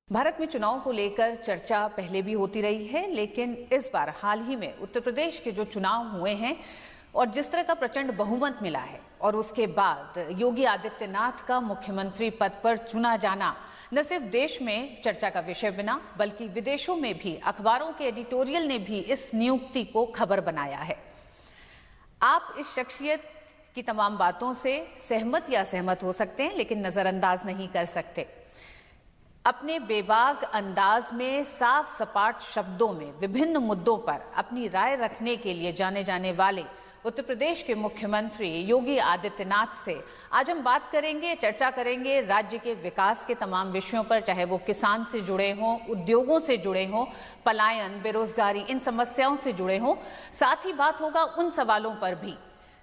भारत में चुनाव को लेकर चर्चा पहले भी होती रही है, लेकिन इस बार हाल ही में उत्तर प्रदेश के जो चुनाव हुए हैं और जिस तरह का प्रचंड बहुमत मिला है और उसके बाद योगी आदित्यनाथ का मुख्यमंत्री पद पर चुना जाना न सिर्फ देश में चर्चा का विषय बना, बल्कि विदेशों में भी अखबारों के एडिटोरियल ने भी इस नियुक्ति को खबर बनाया है। आप इस शख्सियत की तमाम बातों से सहमत या असहमत हो सकते हैं, लेकिन नजरअंदाज नहीं कर सकते। अपने बेबाक अंदाज में साफ सपाट शब्दों में विभिन्न मुद्दों पर अपनी राय रखने के लिए जाने जाने वाले उत्तर प्रदेश के मुख्यमंत्री योगी आदित्यनाथ से आज हम बात करेंगे, चर्चा करेंगे राज्य के विकास के तमाम विषयों पर, चाहे वो किसान से जुड़े हों, उद्योगों से जुड़े हों, पलायन, बेरोजगारी, इन समस्याओं से जुड़े हों। साथ ही बात होगा उन सवालों पर भी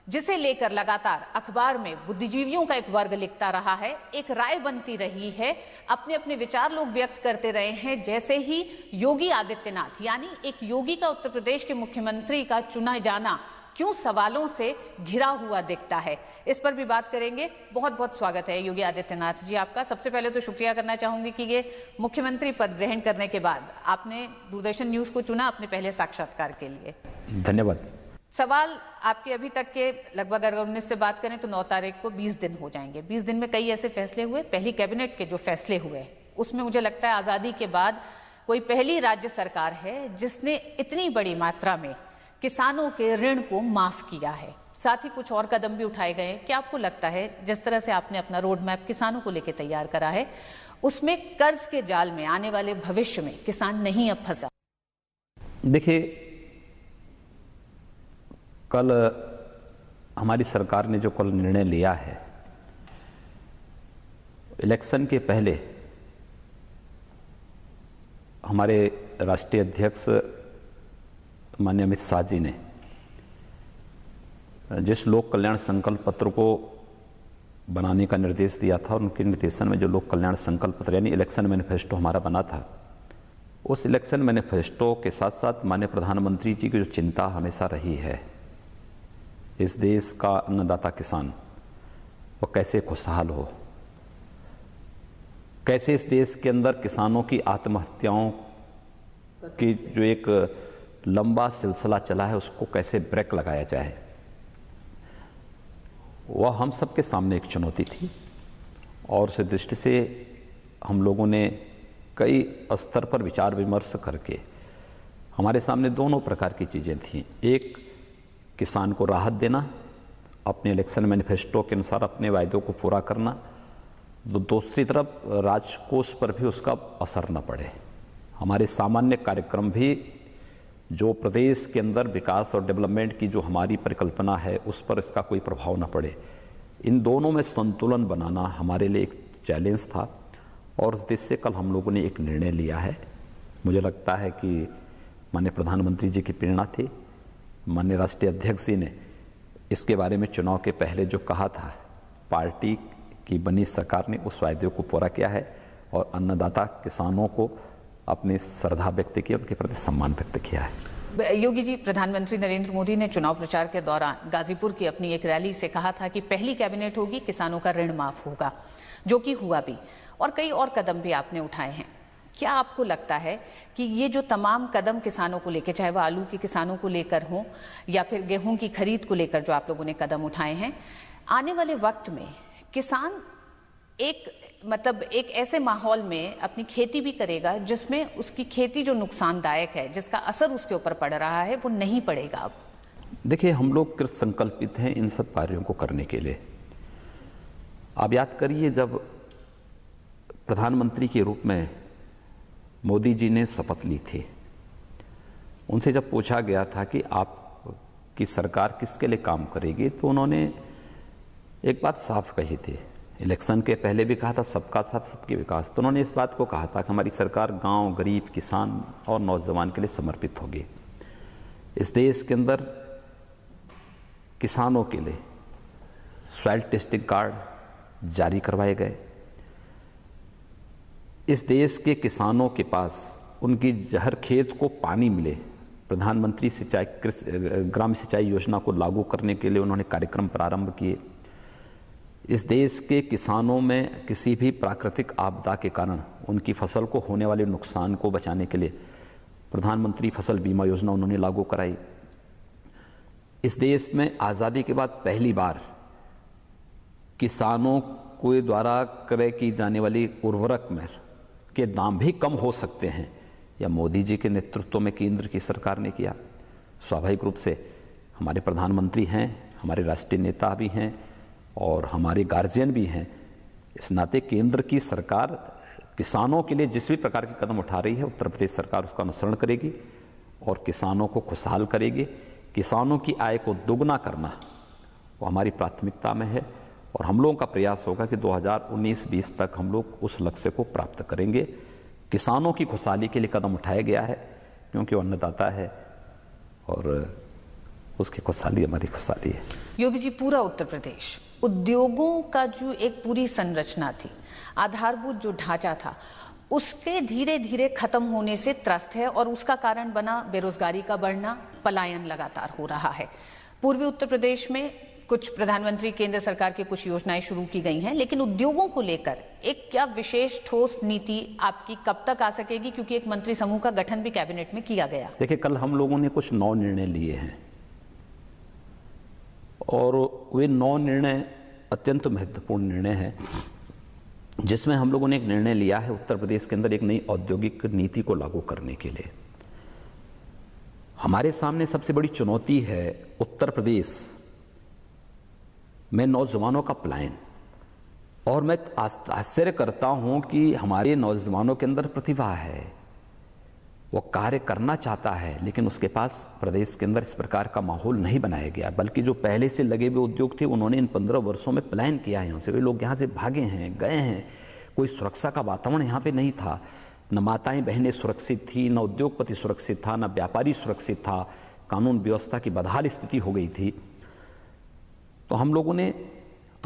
जिसे लेकर लगातार अखबार में बुद्धिजीवियों का एक वर्ग लिखता रहा है, एक राय बनती रही है, अपने अपने विचार लोग व्यक्त करते रहे हैं। जैसे ही योगी आदित्यनाथ यानी एक योगी का उत्तर प्रदेश के मुख्यमंत्री का चुना जाना क्यों सवालों से घिरा हुआ दिखता है, इस पर भी बात करेंगे। बहुत बहुत स्वागत है योगी आदित्यनाथ जी आपका। सबसे पहले तो शुक्रिया करना चाहूंगी कि ये मुख्यमंत्री पद ग्रहण करने के बाद आपने दूरदर्शन न्यूज को चुना अपने पहले साक्षात्कार के लिए। धन्यवाद। सवाल आपके अभी तक के लगभग अगर 19 से बात करें तो 9 तारीख को 20 दिन हो जाएंगे। 20 दिन में कई ऐसे फैसले हुए, पहली कैबिनेट के जो फैसले हुए उसमें मुझे लगता है आज़ादी के बाद कोई पहली राज्य सरकार है जिसने इतनी बड़ी मात्रा में किसानों के ऋण को माफ किया है। साथ ही कुछ और कदम भी उठाए गए। क्या आपको लगता है जिस तरह से आपने अपना रोड मैप किसानों को लेकर तैयार करा है, उसमें कर्ज के जाल में आने वाले भविष्य में किसान नहीं अब फंसा? देखिए, कल हमारी सरकार ने जो कल निर्णय लिया है, इलेक्शन के पहले हमारे राष्ट्रीय अध्यक्ष माननीय अमित शाह जी ने जिस लोक कल्याण संकल्प पत्र को बनाने का निर्देश दिया था, उनके निर्देशन में जो लोक कल्याण संकल्प पत्र यानी इलेक्शन मैनिफेस्टो हमारा बना था, उस इलेक्शन मैनिफेस्टो के साथ साथ माननीय प्रधानमंत्री जी की जो चिंता हमेशा रही है, इस देश का अन्नदाता किसान वो कैसे खुशहाल हो, कैसे इस देश के अंदर किसानों की आत्महत्याओं की जो एक लंबा सिलसिला चला है उसको कैसे ब्रेक लगाया जाए, वह हम सबके सामने एक चुनौती थी। और उस दृष्टि से हम लोगों ने कई स्तर पर विचार विमर्श करके हमारे सामने दोनों प्रकार की चीज़ें थीं। एक, किसान को राहत देना, अपने इलेक्शन मैनिफेस्टो के अनुसार अपने वायदों को पूरा करना, दूसरी तरफ राजकोष पर भी उसका असर न पड़े, हमारे सामान्य कार्यक्रम भी जो प्रदेश के अंदर विकास और डेवलपमेंट की जो हमारी परिकल्पना है उस पर इसका कोई प्रभाव न पड़े। इन दोनों में संतुलन बनाना हमारे लिए एक चैलेंज था और उस दृष्टि से कल हम लोगों ने एक निर्णय लिया है। मुझे लगता है कि माननीय प्रधानमंत्री जी की प्रेरणा थी, माननीय राष्ट्रीय अध्यक्ष जी ने इसके बारे में चुनाव के पहले जो कहा था, पार्टी की बनी सरकार ने उस वायदे को पूरा किया है और अन्नदाता किसानों को अपनी श्रद्धा व्यक्त की, उनके प्रति सम्मान व्यक्त किया है। योगी जी, प्रधानमंत्री नरेंद्र मोदी ने चुनाव प्रचार के दौरान गाजीपुर की अपनी एक रैली से कहा था कि पहली कैबिनेट होगी, किसानों का ऋण माफ होगा, जो कि हुआ भी, और कई और कदम भी आपने उठाए हैं। क्या आपको लगता है कि ये जो तमाम कदम किसानों को लेकर, चाहे वो आलू के किसानों को लेकर हो या फिर गेहूं की खरीद को लेकर जो आप लोगों ने कदम उठाए हैं, आने वाले वक्त में किसान एक ऐसे माहौल में अपनी खेती भी करेगा जिसमें उसकी खेती जो नुकसानदायक है, जिसका असर उसके ऊपर पड़ रहा है, वो नहीं पड़ेगा? अब देखिए, हम लोग कृत संकल्पित हैं इन सब कार्यों को करने के लिए। आप याद करिए, जब प्रधानमंत्री के रूप में मोदी जी ने शपथ ली थी, उनसे जब पूछा गया था कि आपकी सरकार किसके लिए काम करेगी, तो उन्होंने एक बात साफ कही थी, इलेक्शन के पहले भी कहा था सबका साथ सबके विकास। तो उन्होंने इस बात को कहा था कि हमारी सरकार गांव, गरीब, किसान और नौजवान के लिए समर्पित होगी। इस देश के अंदर किसानों के लिए सॉइल टेस्टिंग कार्ड जारी करवाए गए। इस देश के किसानों के पास उनकी हर खेत को पानी मिले, प्रधानमंत्री सिंचाई ग्राम सिंचाई योजना को लागू करने के लिए उन्होंने कार्यक्रम प्रारंभ किए। इस देश के किसानों में किसी भी प्राकृतिक आपदा के कारण उनकी फसल को होने वाले नुकसान को बचाने के लिए प्रधानमंत्री फसल बीमा योजना उन्होंने लागू कराई। इस देश में आज़ादी के बाद पहली बार किसानों के द्वारा क्रय की जाने वाली उर्वरक में के दाम भी कम हो सकते हैं, या मोदी जी के नेतृत्व में केंद्र की सरकार ने किया। स्वाभाविक रूप से हमारे प्रधानमंत्री हैं, हमारे राष्ट्रीय नेता भी हैं और हमारे गार्जियन भी हैं। इस नाते केंद्र की सरकार किसानों के लिए जिस भी प्रकार के कदम उठा रही है, उत्तर प्रदेश सरकार उसका अनुसरण करेगी और किसानों को खुशहाल करेगी। किसानों की आय को दोगुना करना वो हमारी प्राथमिकता में है और हम लोगों का प्रयास होगा कि 2019-20 तक हम लोग उस लक्ष्य को प्राप्त करेंगे। किसानों की खुशहाली के लिए कदम उठाया गया है क्योंकि वो अन्नदाता है और उसकी खुशहाली हमारी खुशहाली है। योगी जी, पूरा उत्तर प्रदेश उद्योगों का जो एक पूरी संरचना थी, आधारभूत जो ढांचा था, उसके धीरे धीरे खत्म होने से त्रस्त है और उसका कारण बना बेरोजगारी का बढ़ना, पलायन लगातार हो रहा है। पूर्वी उत्तर प्रदेश में कुछ प्रधानमंत्री केंद्र सरकार की कुछ योजनाएं शुरू की गई हैं, लेकिन उद्योगों को लेकर एक क्या विशेष ठोस नीति आपकी कब तक आ सकेगी, क्योंकि एक मंत्री समूह का गठन भी कैबिनेट में किया गया। देखिए, कल हम लोगों ने कुछ 9 निर्णय लिए हैं और वे 9 निर्णय अत्यंत महत्वपूर्ण निर्णय हैं, जिसमें हम लोगों ने एक निर्णय लिया है उत्तर प्रदेश के अंदर एक नई औद्योगिक नीति को लागू करने के लिए। हमारे सामने सबसे बड़ी चुनौती है उत्तर प्रदेश में नौजवानों का पलायन, और मैं आश्चर्य करता हूं कि हमारे नौजवानों के अंदर प्रतिभा है, वो कार्य करना चाहता है, लेकिन उसके पास प्रदेश के अंदर इस प्रकार का माहौल नहीं बनाया गया, बल्कि जो पहले से लगे हुए उद्योग थे उन्होंने इन 15 वर्षों में पलायन किया है यहाँ से। वे लोग यहाँ से भागे हैं, गए हैं। कोई सुरक्षा का वातावरण यहाँ पे नहीं था, न माताएं बहनें सुरक्षित थी, न उद्योगपति सुरक्षित था, न व्यापारी सुरक्षित था। कानून व्यवस्था की बदहाल स्थिति हो गई थी। तो हम लोगों ने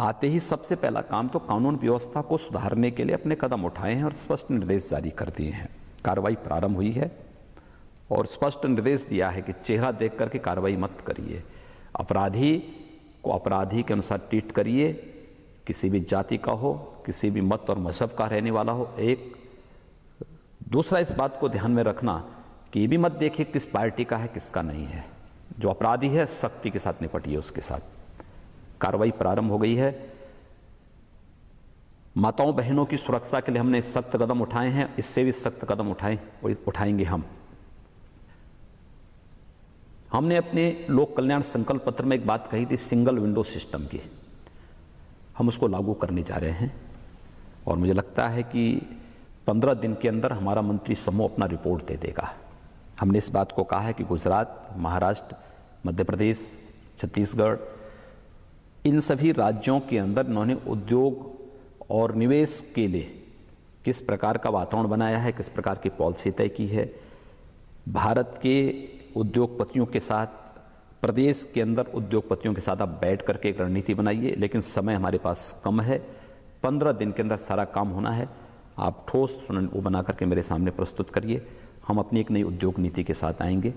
आते ही सबसे पहला काम तो कानून व्यवस्था को सुधारने के लिए अपने कदम उठाए हैं और स्पष्ट निर्देश जारी कर दिए हैं। कार्रवाई प्रारंभ हुई है और स्पष्ट निर्देश दिया है कि चेहरा देख करके कार्रवाई मत करिए, अपराधी को अपराधी के अनुसार ट्रीट करिए, किसी भी जाति का हो, किसी भी मत और मजहब का रहने वाला हो। एक दूसरा, इस बात को ध्यान में रखना कि ये भी मत देखिए किस पार्टी का है किसका नहीं है। जो अपराधी है सख्ती के साथ निपटिए उसके साथ। कार्रवाई प्रारंभ हो गई है। माताओं बहनों की सुरक्षा के लिए हमने सख्त कदम उठाए हैं, इससे भी सख्त कदम उठाएंगे हम। हमने अपने लोक कल्याण संकल्प पत्र में एक बात कही थी सिंगल विंडो सिस्टम की, हम उसको लागू करने जा रहे हैं और मुझे लगता है कि 15 दिन के अंदर हमारा मंत्री समूह अपना रिपोर्ट दे देगा। हमने इस बात को कहा है कि गुजरात, महाराष्ट्र, मध्य प्रदेश, छत्तीसगढ़, इन सभी राज्यों के अंदर इन्होंने उद्योग और निवेश के लिए किस प्रकार का वातावरण बनाया है, किस प्रकार की पॉलिसी तय की है। भारत के उद्योगपतियों के साथ, प्रदेश के अंदर उद्योगपतियों के साथ आप बैठ करके एक रणनीति बनाइए, लेकिन समय हमारे पास कम है। 15 दिन के अंदर सारा काम होना है। आप ठोस वो बना करके मेरे सामने प्रस्तुत करिए। हम अपनी एक नई उद्योग नीति के साथ आएंगे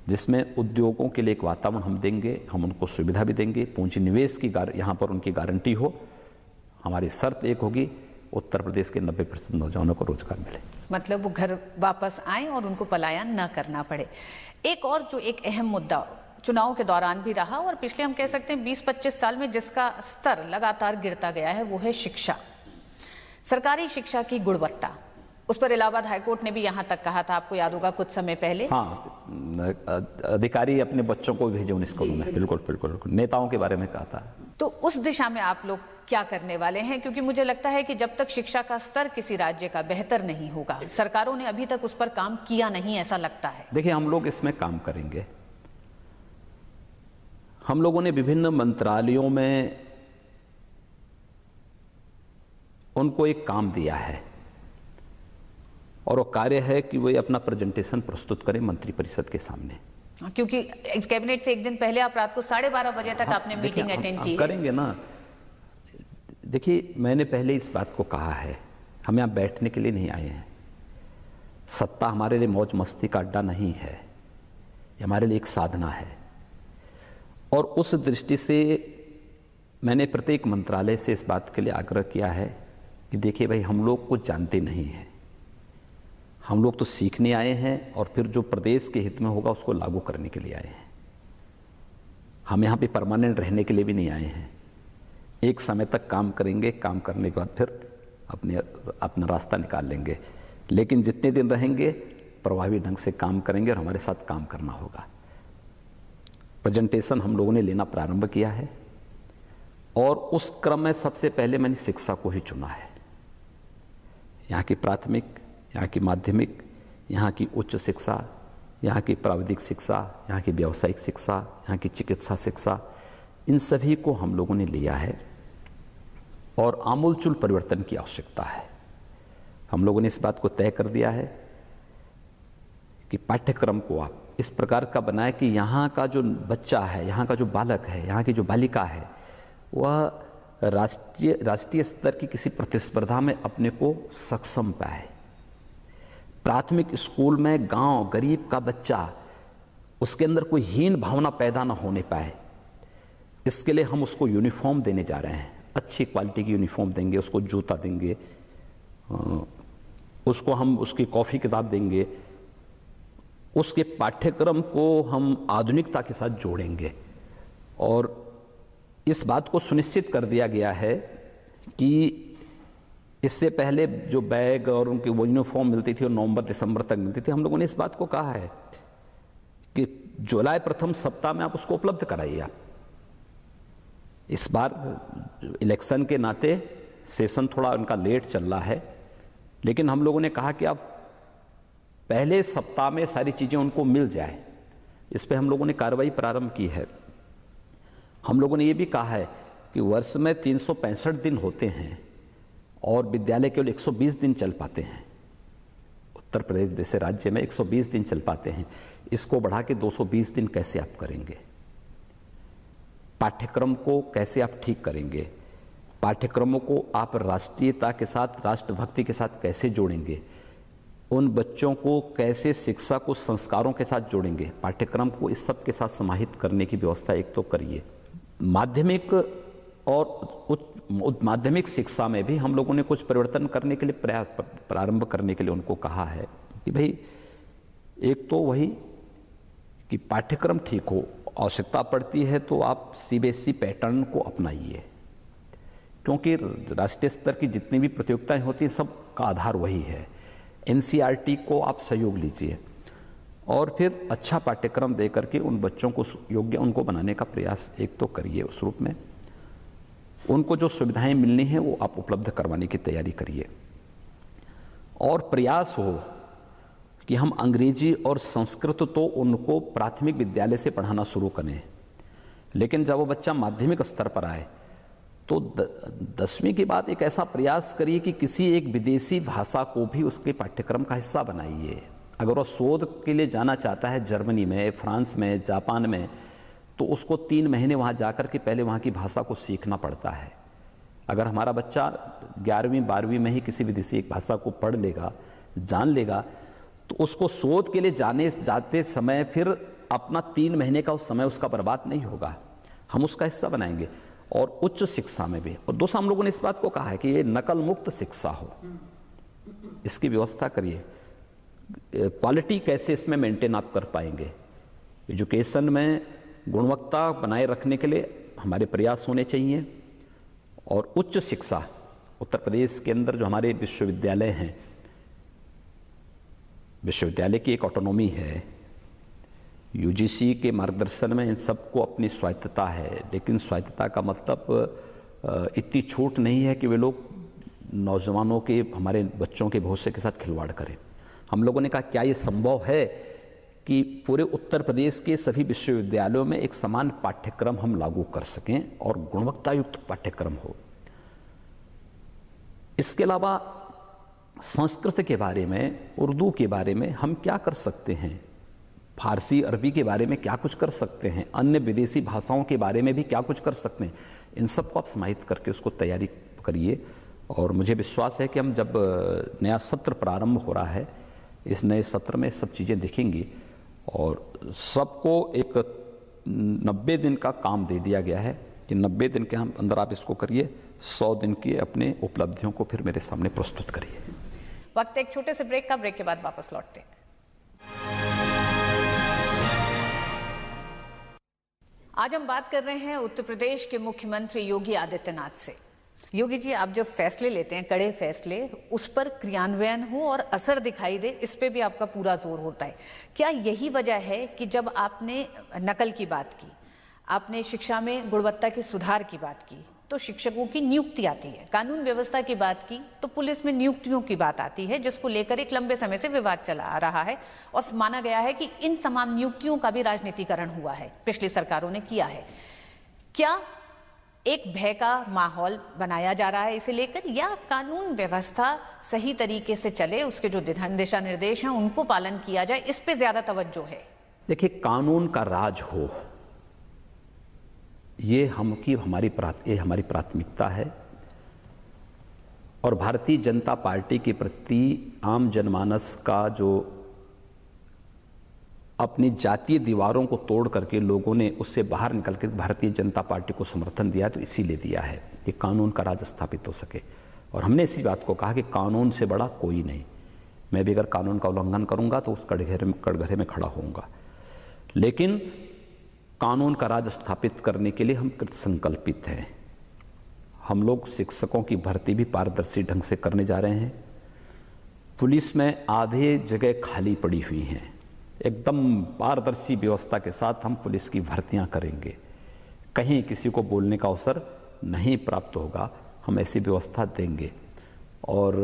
जिसमें उद्योगों के लिए एक वातावरण हम देंगे, हम उनको सुविधा भी देंगे, पूंजी निवेश की यहाँ पर उनकी गारंटी हो। हमारी शर्त एक होगी, उत्तर प्रदेश के 90% नौजवानों को रोजगार मिले, मतलब वो घर वापस आए और उनको पलायन न करना पड़े। एक और जो एक अहम मुद्दा चुनाव के दौरान भी रहा और पिछले हम कह सकते हैं 20-25 साल में जिसका स्तर लगातार गिरता गया है, वो है शिक्षा, सरकारी शिक्षा की गुणवत्ता। उस पर इलाहाबाद हाईकोर्ट ने भी यहाँ तक कहा था, आपको याद होगा कुछ समय पहले। हाँ, अधिकारी अपने बच्चों को भेजे उन स्कूलों में, बिल्कुल बिल्कुल, नेताओं के बारे में कहा था। तो उस दिशा में आप लोग क्या करने वाले हैं? क्योंकि मुझे लगता है कि जब तक शिक्षा का स्तर किसी राज्य का बेहतर नहीं होगा, सरकारों ने अभी तक उस पर काम किया नहीं, ऐसा लगता है। देखिए, हम लोग इसमें काम करेंगे। हम लोगों ने विभिन्न मंत्रालयों में उनको एक काम दिया है और वो कार्य है कि वे अपना प्रेजेंटेशन प्रस्तुत करें मंत्रिपरिषद के सामने। क्योंकि कैबिनेट से एक दिन पहले आप रात को 12:30 बजे तक आपने मीटिंग अटेंड की है। करेंगे ना। देखिए, मैंने पहले इस बात को कहा है, हम यहाँ बैठने के लिए नहीं आए हैं। सत्ता हमारे लिए मौज मस्ती का अड्डा नहीं है, ये हमारे लिए एक साधना है। और उस दृष्टि से मैंने प्रत्येक मंत्रालय से इस बात के लिए आग्रह किया है कि देखिए भाई, हम लोग कुछ जानते नहीं हैं, हम लोग तो सीखने आए हैं और फिर जो प्रदेश के हित में होगा उसको लागू करने के लिए आए हैं। हम यहाँ पे परमानेंट रहने के लिए भी नहीं आए हैं। एक समय तक काम करेंगे, काम करने के बाद फिर अपना रास्ता निकाल लेंगे, लेकिन जितने दिन रहेंगे प्रभावी ढंग से काम करेंगे और हमारे साथ काम करना होगा। प्रेजेंटेशन हम लोगों ने लेना प्रारंभ किया है और उस क्रम में सबसे पहले मैंने शिक्षा को ही चुना है। यहाँ की प्राथमिक, यहाँ की माध्यमिक, यहाँ की उच्च शिक्षा, यहाँ की प्राविधिक शिक्षा, यहाँ की व्यावसायिक शिक्षा, यहाँ की चिकित्सा शिक्षा, इन सभी को हम लोगों ने लिया है और आमूलचूल परिवर्तन की आवश्यकता है। हम लोगों ने इस बात को तय कर दिया है कि पाठ्यक्रम को आप इस प्रकार का बनाए कि यहाँ का जो बच्चा है, यहाँ का जो बालक है, यहाँ की जो बालिका है, वह राष्ट्रीय स्तर की किसी प्रतिस्पर्धा में अपने को सक्षम पाए। प्राथमिक स्कूल में गांव गरीब का बच्चा, उसके अंदर कोई हीन भावना पैदा ना होने पाए, इसके लिए हम उसको यूनिफॉर्म देने जा रहे हैं। अच्छी क्वालिटी की यूनिफॉर्म देंगे, उसको जूता देंगे, उसको हम उसकी कॉपी किताब देंगे, उसके पाठ्यक्रम को हम आधुनिकता के साथ जोड़ेंगे। और इस बात को सुनिश्चित कर दिया गया है कि इससे पहले जो बैग और उनकी वो यूनिफॉर्म मिलती थी और नवंबर दिसंबर तक मिलती थी, हम लोगों ने इस बात को कहा है कि जुलाई प्रथम सप्ताह में आप उसको उपलब्ध कराइए। आप इस बार इलेक्शन के नाते सेशन थोड़ा उनका लेट चल रहा है, लेकिन हम लोगों ने कहा कि आप पहले सप्ताह में सारी चीज़ें उनको मिल जाए। इस पे हम लोगों ने कार्रवाई प्रारंभ की है। हम लोगों ने ये भी कहा है कि वर्ष में 365 दिन होते हैं और विद्यालय केवल 120 दिन चल पाते हैं। उत्तर प्रदेश जैसे राज्य में 120 दिन चल पाते हैं, इसको बढ़ा के 220 दिन कैसे आप करेंगे? पाठ्यक्रम को कैसे आप ठीक करेंगे? पाठ्यक्रमों को आप राष्ट्रीयता के साथ, राष्ट्रभक्ति के साथ कैसे जोड़ेंगे? उन बच्चों को कैसे शिक्षा को संस्कारों के साथ जोड़ेंगे? पाठ्यक्रम को इस सब के साथ समाहित करने की व्यवस्था एक तो करिए। माध्यमिक और उच्च माध्यमिक शिक्षा में भी हम लोगों ने कुछ परिवर्तन करने के लिए प्रयास प्रारंभ करने के लिए उनको कहा है कि भाई, एक तो वही कि पाठ्यक्रम ठीक हो, आवश्यकता पड़ती है तो आप सीबीएसई पैटर्न को अपनाइए, क्योंकि राष्ट्रीय स्तर की जितनी भी प्रतियोगिताएं होती हैं सब का आधार वही है। एनसीईआरटी को आप सहयोग लीजिए और फिर अच्छा पाठ्यक्रम दे करके उन बच्चों को योग्य उनको बनाने का प्रयास एक तो करिए। उस रूप में उनको जो सुविधाएं मिलनी हैं वो आप उपलब्ध करवाने की तैयारी करिए और प्रयास हो कि हम अंग्रेजी और संस्कृत तो उनको प्राथमिक विद्यालय से पढ़ाना शुरू करें, लेकिन जब वो बच्चा माध्यमिक स्तर पर आए तो 10वीं के बाद एक ऐसा प्रयास करिए कि किसी एक विदेशी भाषा को भी उसके पाठ्यक्रम का हिस्सा बनाइए। अगर वो शोध के लिए जाना चाहता है जर्मनी में, फ्रांस में, जापान में, तो उसको 3 महीने वहाँ जाकर के पहले वहाँ की भाषा को सीखना पड़ता है। अगर हमारा बच्चा 11वीं 12वीं में ही किसी विदेशी एक भाषा को पढ़ लेगा, जान लेगा, तो उसको शोध के लिए जाते समय फिर अपना 3 महीने का उस समय उसका बर्बाद नहीं होगा, हम उसका हिस्सा बनाएंगे। और उच्च शिक्षा में भी, और दूसरा हम लोगों ने इस बात को कहा है कि ये नकल मुक्त शिक्षा हो, इसकी व्यवस्था करिए। क्वालिटी कैसे इसमें मेंटेन आप कर पाएंगे? एजुकेशन में गुणवत्ता बनाए रखने के लिए हमारे प्रयास होने चाहिए। और उच्च शिक्षा, उत्तर प्रदेश के अंदर जो हमारे विश्वविद्यालय हैं, विश्वविद्यालय की एक ऑटोनॉमी है, यूजीसी के मार्गदर्शन में इन सबको अपनी स्वायत्तता है, लेकिन स्वायत्तता का मतलब इतनी छूट नहीं है कि वे लोग नौजवानों के, हमारे बच्चों के भविष्य के साथ खिलवाड़ करें। हम लोगों ने कहा क्या ये संभव है कि पूरे उत्तर प्रदेश के सभी विश्वविद्यालयों में एक समान पाठ्यक्रम हम लागू कर सकें और गुणवत्ता युक्त पाठ्यक्रम हो। इसके अलावा संस्कृत के बारे में, उर्दू के बारे में हम क्या कर सकते हैं, फारसी अरबी के बारे में क्या कुछ कर सकते हैं, अन्य विदेशी भाषाओं के बारे में भी क्या कुछ कर सकते हैं, इन सबको आप समाहित करके उसको तैयारी करिए। और मुझे विश्वास है कि हम जब नया सत्र प्रारंभ हो रहा है, इस नए सत्र में सब चीज़ें दिखेंगी और सबको एक 90 दिन का काम दे दिया गया है कि 90 दिन के अंदर आप इसको करिए, 100 दिन की अपने उपलब्धियों को फिर मेरे सामने प्रस्तुत करिए। वक्त एक छोटे से ब्रेक का, ब्रेक के बाद वापस लौटते हैं। आज हम बात कर रहे हैं उत्तर प्रदेश के मुख्यमंत्री योगी आदित्यनाथ से। योगी जी, आप जब फैसले लेते हैं, कड़े फैसले, उस पर क्रियान्वयन हो और असर दिखाई दे, इस पे भी आपका पूरा जोर होता है। क्या यही वजह है कि जब आपने नकल की बात की, आपने शिक्षा में गुणवत्ता के सुधार की बात की, तो शिक्षकों की नियुक्ति आती है, कानून व्यवस्था की बात की तो पुलिस में नियुक्तियों की बात आती है, जिसको लेकर एक लंबे समय से विवाद चला आ रहा है और माना गया है कि इन तमाम नियुक्तियों का भी राजनीतिकरण हुआ है, पिछली सरकारों ने किया है। क्या एक भय का माहौल बनाया जा रहा है इसे लेकर, या कानून व्यवस्था सही तरीके से चले, उसके जो दिशा निर्देश हैं उनको पालन किया जाए, इस पे ज्यादा तवज्जो है? देखिए, कानून का राज हो, ये हमारी प्राथमिकता है। और भारतीय जनता पार्टी के प्रति आम जनमानस का जो अपनी जातीय दीवारों को तोड़ करके लोगों ने उससे बाहर निकल कर भारतीय जनता पार्टी को समर्थन दिया, तो इसीलिए दिया है कि कानून का राज स्थापित हो सके। और हमने इसी बात को कहा कि कानून से बड़ा कोई नहीं, मैं भी अगर कानून का उल्लंघन करूंगा तो उस कटघरे में खड़ा होऊंगा। लेकिन कानून का राज स्थापित करने के लिए हम कृतसंकल्पित हैं। हम लोग शिक्षकों की भर्ती भी पारदर्शी ढंग से करने जा रहे हैं। पुलिस में आधे जगह खाली पड़ी हुई हैं, एकदम पारदर्शी व्यवस्था के साथ हम पुलिस की भर्तियां करेंगे। कहीं किसी को बोलने का अवसर नहीं प्राप्त होगा, हम ऐसी व्यवस्था देंगे। और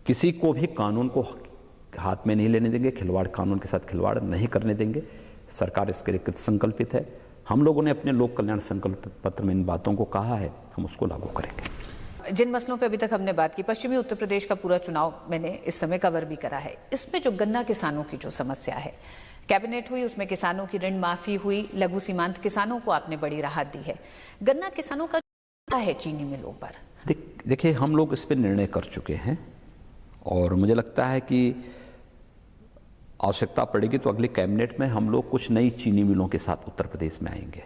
किसी को भी कानून को हाथ में नहीं लेने देंगे, कानून के साथ खिलवाड़ नहीं करने देंगे। सरकार इसके लिए कृत संकल्पित है। हम लोगों ने अपने लोक कल्याण संकल्प पत्र में इन बातों को कहा है, हम उसको लागू करेंगे। जिन मसलों पे अभी तक हमने बात की, पश्चिमी उत्तर प्रदेश का पूरा चुनाव मैंने इस समय कवर भी करा है। इसमें जो गन्ना किसानों की जो समस्या है, कैबिनेट हुई, उसमें किसानों की ऋण माफी हुई, लघु सीमांत किसानों को आपने बड़ी राहत दी है। गन्ना किसानों का क्या है चीनी मिलों पर? देखिए, हम लोग इस पर निर्णय कर चुके हैं और मुझे लगता है कि आवश्यकता पड़ेगी तो अगले कैबिनेट में हम लोग कुछ नई चीनी मिलों के साथ उत्तर प्रदेश में आएंगे।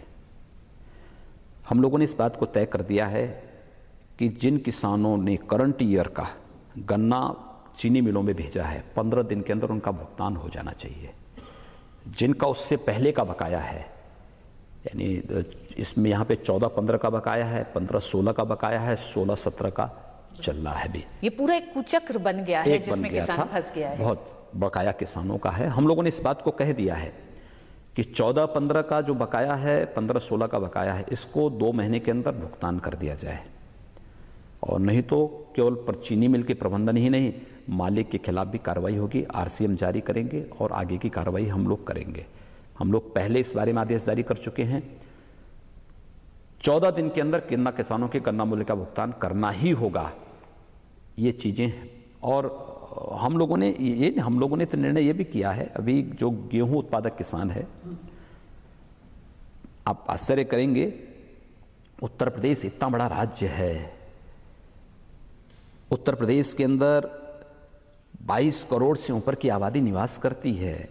हम लोगों ने इस बात को तय कर दिया है कि जिन किसानों ने करंट ईयर का गन्ना चीनी मिलों में भेजा है, 15 दिन के अंदर उनका भुगतान हो जाना चाहिए। जिनका उससे पहले का बकाया है, यानी इसमें यहाँ पे 14-15 का बकाया है, 15-16 का बकाया है, 16-17 का चल रहा है। भी ये पूरा एक कुचक्र बन गया है जिसमें किसान फंस गया है। बहुत बकाया किसानों का है। हम लोगों ने इस बात को कह दिया है कि 14-15 का जो बकाया है, 15-16 का बकाया है, इसको 2 महीने के अंदर भुगतान कर दिया जाए। और नहीं तो केवल पर चीनी मिल के प्रबंधन ही नहीं, मालिक के खिलाफ भी कार्रवाई होगी, आरसीएम जारी करेंगे और आगे की कार्रवाई हम लोग करेंगे। हम लोग पहले इस बारे में आदेश जारी कर चुके हैं। 14 दिन के अंदर गन्ना किसानों के गन्ना मूल्य का भुगतान करना ही होगा, ये चीजें हैं। और हम लोगों ने तो निर्णय ये भी किया है, अभी जो गेहूं उत्पादक किसान है, आप आश्चर्य करेंगे, उत्तर प्रदेश इतना बड़ा राज्य है, उत्तर प्रदेश के अंदर 22 करोड़ से ऊपर की आबादी निवास करती है।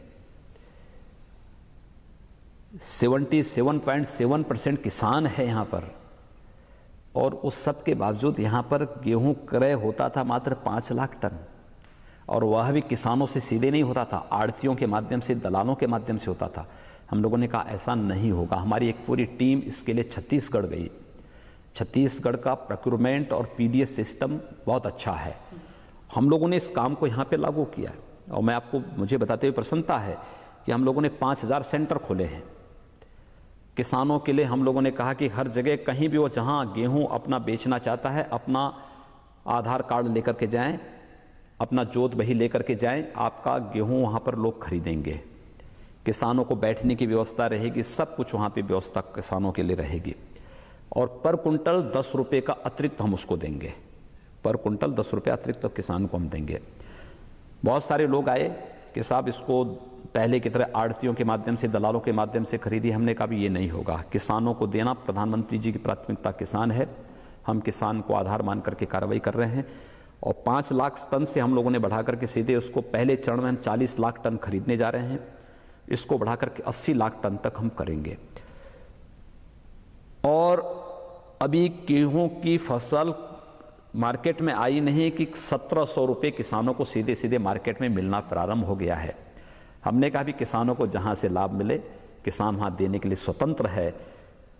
77.7% किसान है यहाँ पर, और उस सब के बावजूद यहाँ पर गेहूं क्रय होता था मात्र 5 लाख टन, और वह भी किसानों से सीधे नहीं होता था, आड़तियों के माध्यम से, दलालों के माध्यम से होता था। हम लोगों ने कहा ऐसा नहीं होगा। हमारी एक पूरी टीम इसके लिए छत्तीसगढ़ गई। छत्तीसगढ़ का प्रोक्योरमेंट और पीडीएस सिस्टम बहुत अच्छा है। हम लोगों ने इस काम को यहाँ पे लागू किया, और मैं आपको, मुझे बताते हुए प्रसन्नता है कि हम लोगों ने 5000 सेंटर खोले हैं किसानों के लिए। हम लोगों ने कहा कि हर जगह कहीं भी वो जहाँ गेहूँ अपना बेचना चाहता है, अपना आधार कार्ड लेकर के जाएं, अपना जोत बही लेकर के जाएं, आपका गेहूं वहां पर लोग खरीदेंगे। किसानों को बैठने की व्यवस्था रहेगी, सब कुछ वहां पे व्यवस्था किसानों के लिए रहेगी। और पर कुंटल 10 रुपये का अतिरिक्त हम उसको देंगे, पर कुंटल 10 रुपये अतिरिक्त तो किसान को हम देंगे। बहुत सारे लोग आए कि साहब इसको पहले की तरह आड़तियों के माध्यम से, दलालों के माध्यम से खरीदी। हमने कहा भी ये नहीं होगा, किसानों को देना प्रधानमंत्री जी की प्राथमिकता किसान है। हम किसान को आधार मान करके कार्रवाई कर रहे हैं, और 5 लाख टन से हम लोगों ने बढ़ा करके सीधे उसको पहले चरण में हम 40 लाख टन खरीदने जा रहे हैं। इसको बढ़ा करके 80 लाख टन तक हम करेंगे। और अभी गेहूं की फसल मार्केट में आई नहीं कि 1700 रुपये किसानों को सीधे सीधे मार्केट में मिलना प्रारंभ हो गया है। हमने कहा भी किसानों को जहां से लाभ मिले किसान वहां देने के लिए स्वतंत्र है,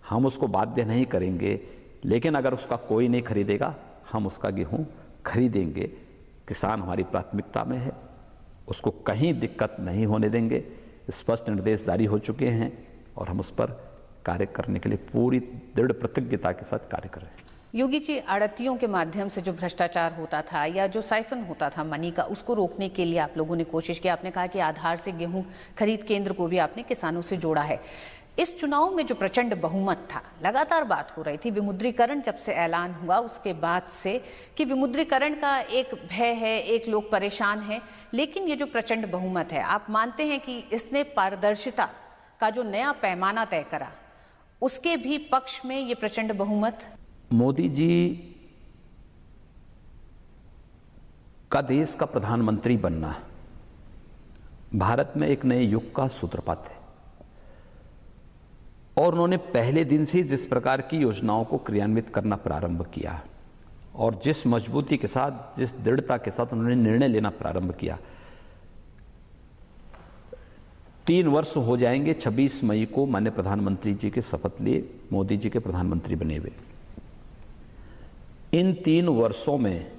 हम उसको बाध्य नहीं करेंगे, लेकिन अगर उसका कोई नहीं खरीदेगा हम उसका गेहूं खरीदेंगे। किसान हमारी प्राथमिकता में है, उसको कहीं दिक्कत नहीं होने देंगे। स्पष्ट निर्देश जारी हो चुके हैं और हम उस पर कार्य करने के लिए पूरी दृढ़ प्रतिज्ञता के साथ कार्य कर रहे हैं। योगी जी, आड़तियों के माध्यम से जो भ्रष्टाचार होता था या जो साइफन होता था मनी का, उसको रोकने के लिए आप लोगों ने कोशिश की। आपने कहा कि आधार से गेहूं खरीद केंद्र को भी आपने किसानों से जोड़ा है। इस चुनाव में जो प्रचंड बहुमत था, लगातार बात हो रही थी विमुद्रीकरण जब से ऐलान हुआ उसके बाद से कि विमुद्रीकरण का एक भय है, एक लोग परेशान हैं, लेकिन ये जो प्रचंड बहुमत है, आप मानते हैं कि इसने पारदर्शिता का जो नया पैमाना तय करा उसके भी पक्ष में ये प्रचंड बहुमत? मोदी जी का देश का प्रधानमंत्री बनना भारत में एक नए युग का सूत्रपात है और उन्होंने पहले दिन से जिस प्रकार की योजनाओं को क्रियान्वित करना प्रारंभ किया और जिस मजबूती के साथ, जिस दृढ़ता के साथ उन्होंने निर्णय लेना प्रारंभ किया। 3 वर्ष हो जाएंगे 26 मई को माननीय प्रधानमंत्री जी के शपथ लिए मोदी जी के प्रधानमंत्री बने हुए। इन 3 वर्षों में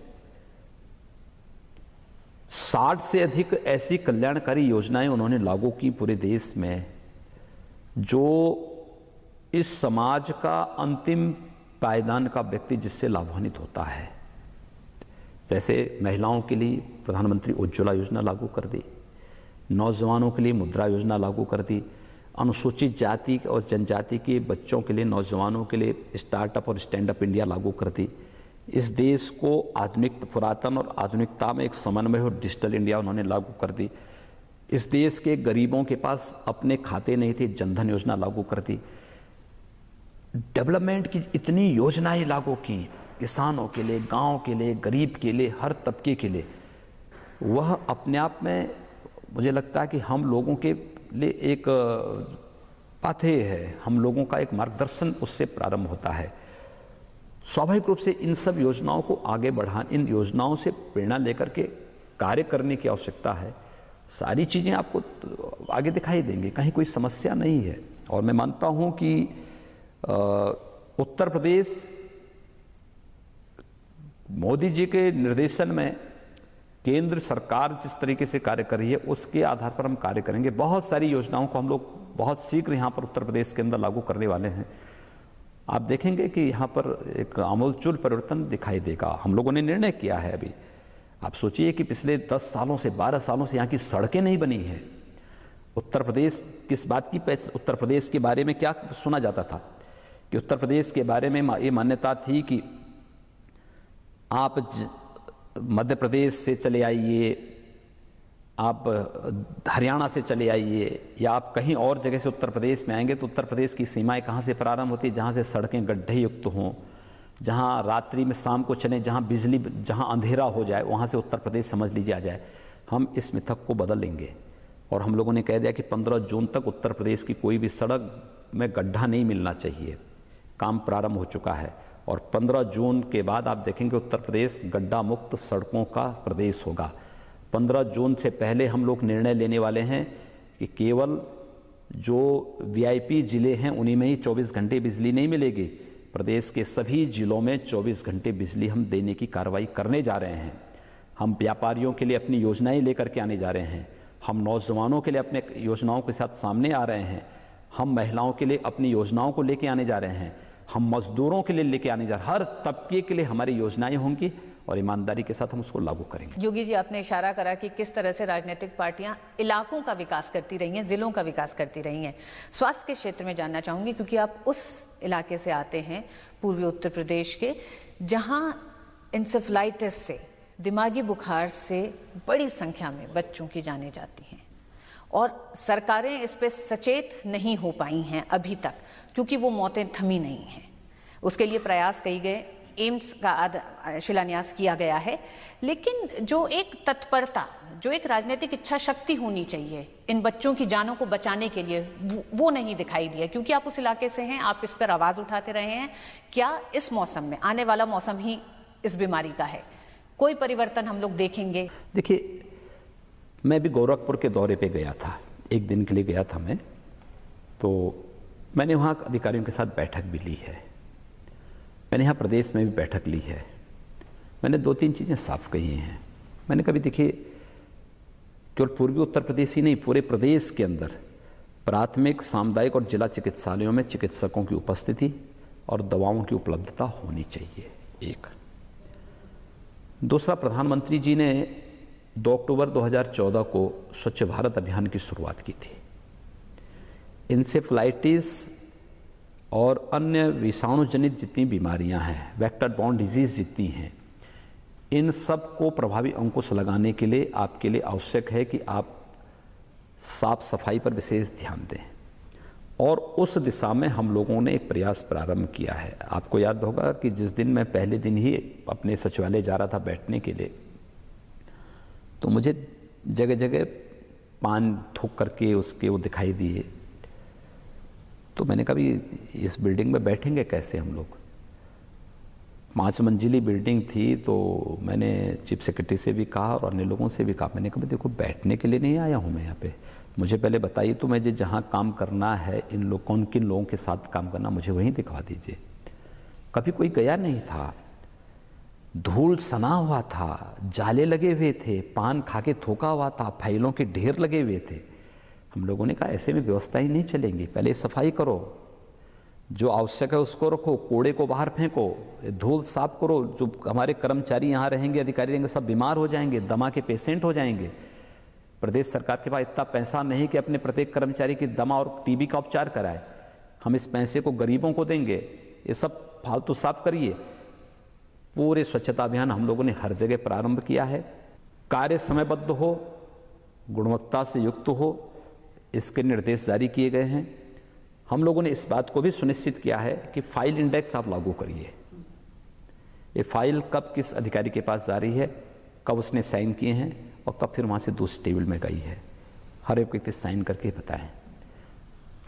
60 से अधिक ऐसी कल्याणकारी योजनाएं उन्होंने लागू की पूरे देश में, जो इस समाज का अंतिम पायदान का व्यक्ति जिससे लाभान्वित होता है। जैसे महिलाओं के लिए प्रधानमंत्री उज्ज्वला योजना लागू कर दी, नौजवानों के लिए मुद्रा योजना लागू कर दी, अनुसूचित जाति और जनजाति के बच्चों के लिए, नौजवानों के लिए स्टार्टअप और स्टैंड अप इंडिया लागू कर दी। इस देश को आधुनिक, पुरातन और आधुनिकता में एक समन्वय और डिजिटल इंडिया उन्होंने लागू कर दी। इस देश के गरीबों के पास अपने खाते नहीं थे, जनधन योजना लागू कर दी। डेवलपमेंट की इतनी योजनाएं लागू की, किसानों के लिए, गांव के लिए, गरीब के लिए, हर तबके के लिए। वह अपने आप में मुझे लगता है कि हम लोगों के लिए एक पाथेय है, हम लोगों का एक मार्गदर्शन उससे प्रारंभ होता है। स्वाभाविक रूप से इन सब योजनाओं को आगे बढ़ाने, इन योजनाओं से प्रेरणा लेकर के कार्य करने की आवश्यकता है। सारी चीज़ें आपको आगे दिखाई देंगी, कहीं कोई समस्या नहीं है। और मैं मानता हूं कि उत्तर प्रदेश मोदी जी के निर्देशन में केंद्र सरकार जिस तरीके से कार्य कर रही है उसके आधार पर हम कार्य करेंगे। बहुत सारी योजनाओं को हम लोग बहुत शीघ्र यहाँ पर उत्तर प्रदेश के अंदर लागू करने वाले हैं। आप देखेंगे कि यहाँ पर एक आमूलचूल परिवर्तन दिखाई देगा। हम लोगों ने निर्णय किया है अभी। आप सोचिए कि पिछले 10 सालों से, 12 सालों से यहाँ की सड़कें नहीं बनी हैं। उत्तर प्रदेश किस बात की, उत्तर प्रदेश के बारे में क्या सुना जाता था कि उत्तर प्रदेश के बारे में ये मान्यता थी कि आप मध्य प्रदेश से चले आइए, आप हरियाणा से चले आइए, या आप कहीं और जगह से उत्तर प्रदेश में आएंगे तो उत्तर प्रदेश की सीमाएं कहाँ से प्रारंभ होती है? जहाँ से सड़कें गड्ढे युक्त हों, जहाँ रात्रि में शाम को चलें, जहाँ बिजली, जहाँ अंधेरा हो जाए, वहाँ से उत्तर प्रदेश समझ लीजिए आ जाए। हम इस मिथक को बदल लेंगे और हम लोगों ने कह दिया कि 15 जून तक उत्तर प्रदेश की कोई भी सड़क में गड्ढा नहीं मिलना चाहिए। काम प्रारंभ हो चुका है और 15 जून के बाद आप देखेंगे उत्तर प्रदेश गड्ढा मुक्त सड़कों का प्रदेश होगा। 15 जून से पहले हम लोग निर्णय लेने वाले हैं कि केवल जो वीआईपी जिले हैं उन्हीं में ही 24 घंटे बिजली नहीं मिलेगी। प्रदेश के सभी जिलों में 24 घंटे बिजली हम देने की कार्रवाई करने जा रहे हैं। हम व्यापारियों के लिए अपनी योजनाएं लेकर के आने जा रहे हैं। हम नौजवानों के लिए अपने योजनाओं के साथ सामने आ रहे हैं। हम महिलाओं के लिए अपनी योजनाओं को लेके आने जा रहे हैं। हम मजदूरों के लिए लेके आने जा रहे हैं। हर तबके के लिए हमारी योजनाएं होंगी और ईमानदारी के साथ हम उसको लागू करेंगे। योगी जी, आपने इशारा करा कि किस तरह से राजनीतिक पार्टियां इलाकों का विकास करती रही हैं, जिलों का विकास करती रही हैं। स्वास्थ्य के क्षेत्र में जानना चाहूंगी, क्योंकि आप उस इलाके से आते हैं, पूर्वी उत्तर प्रदेश के, जहां इंसेफ्लाइटिस से, दिमागी बुखार से बड़ी संख्या में बच्चों की जानें जाती हैं और सरकारें इस पर सचेत नहीं हो पाई हैं अभी तक, क्योंकि वो मौतें थमी नहीं हैं। उसके लिए प्रयास किए गए, एम्स का शिलान्यास किया गया है, लेकिन जो एक तत्परता जो एक राजनीतिक इच्छा शक्ति होनी चाहिए इन बच्चों की जानों को बचाने के लिए, वो नहीं दिखाई दिया, क्योंकि आप उस इलाके से हैं, आप इस पर आवाज उठाते रहे हैं। क्या इस मौसम में, आने वाला मौसम ही इस बीमारी का है, कोई परिवर्तन हम लोग देखेंगे? देखिए, मैं भी गोरखपुर के दौरे पे गया था, एक दिन के लिए गया था मैं, तो मैंने वहाँ अधिकारियों के साथ बैठक भी ली है, मैंने यहाँ प्रदेश में भी बैठक ली है। मैंने 2-3 चीज़ें साफ कही हैं। मैंने कभी, देखिए, केवल पूर्वी उत्तर प्रदेश ही नहीं, पूरे प्रदेश के अंदर प्राथमिक, सामुदायिक और जिला चिकित्सालयों में चिकित्सकों की उपस्थिति और दवाओं की उपलब्धता होनी चाहिए, एक। दूसरा, प्रधानमंत्री जी ने 2 अक्टूबर 2014 को स्वच्छ भारत अभियान की शुरुआत की थी। इंसेफ्लाइटिस और अन्य विषाणु जनित जितनी बीमारियां हैं, वेक्टर बॉर्न डिजीज जितनी हैं, इन सब को प्रभावी अंकुश लगाने के लिए आपके लिए आवश्यक है कि आप साफ सफाई पर विशेष ध्यान दें, और उस दिशा में हम लोगों ने एक प्रयास प्रारंभ किया है। आपको याद होगा कि जिस दिन मैं पहले दिन ही अपने सचिवालय जा रहा था बैठने के लिए, तो मुझे जगह जगह पान थूक करके उसके वो दिखाई दिए। तो मैंने कहा भी इस बिल्डिंग में बैठेंगे कैसे हम लोग? 5 मंजिली बिल्डिंग थी, तो मैंने चीफ सेक्रेटरी से भी कहा और अन्य लोगों से भी कहा, मैंने कहा देखो, बैठने के लिए नहीं आया हूँ मैं यहाँ पे, मुझे पहले बताइए तो मुझे जहाँ काम करना है, इन लोग कौन किन लोगों के साथ काम करना, मुझे वहीं दिखवा दीजिए। कभी कोई गया नहीं था, धूल सना हुआ था, जाले लगे हुए थे, पान खा के थूका हुआ था, फाइलों के ढेर लगे हुए थे। हम लोगों ने कहा ऐसे में व्यवस्था ही नहीं चलेंगी, पहले सफाई करो, जो आवश्यक है उसको रखो, कूड़े को बाहर फेंको, धूल साफ करो। जो हमारे कर्मचारी यहाँ रहेंगे, अधिकारी रहेंगे, सब बीमार हो जाएंगे, दमा के पेशेंट हो जाएंगे। प्रदेश सरकार के पास इतना पैसा नहीं कि अपने प्रत्येक कर्मचारी की दमा और टीबी का उपचार कराए। हम इस पैसे को गरीबों को देंगे, ये सब फालतू साफ करिए। पूरे स्वच्छता अभियान हम लोगों ने हर जगह प्रारंभ किया है। कार्य समयबद्ध हो, गुणवत्ता से युक्त हो, इसके निर्देश जारी किए गए हैं। हम लोगों ने इस बात को भी सुनिश्चित किया है कि फाइल इंडेक्स आप लागू करिए। ये फाइल कब किस अधिकारी के पास जा रही है, कब उसने साइन किए हैं और कब फिर वहाँ से दूसरे टेबल में गई है, हर एक व्यक्ति साइन करके बताएं।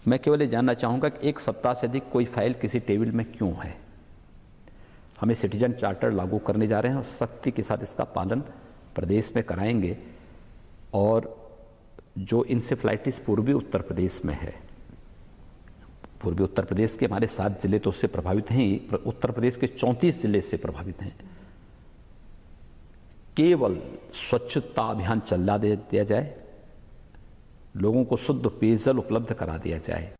मैं केवल ये जानना चाहूँगा कि 1 सप्ताह से अधिक कोई फाइल किसी टेबल में क्यों है। हमें सिटीजन चार्टर लागू करने जा रहे हैं और सख्ती के साथ इसका पालन प्रदेश में कराएंगे। और जो इंसेफ्लाइटिस पूर्वी उत्तर प्रदेश में है, पूर्वी उत्तर प्रदेश के हमारे 7 जिले तो उससे प्रभावित हैं ही, उत्तर प्रदेश के 34 जिले इससे प्रभावित हैं। केवल स्वच्छता अभियान चला दिया जाए, लोगों को शुद्ध पेयजल उपलब्ध करा दिया जाए।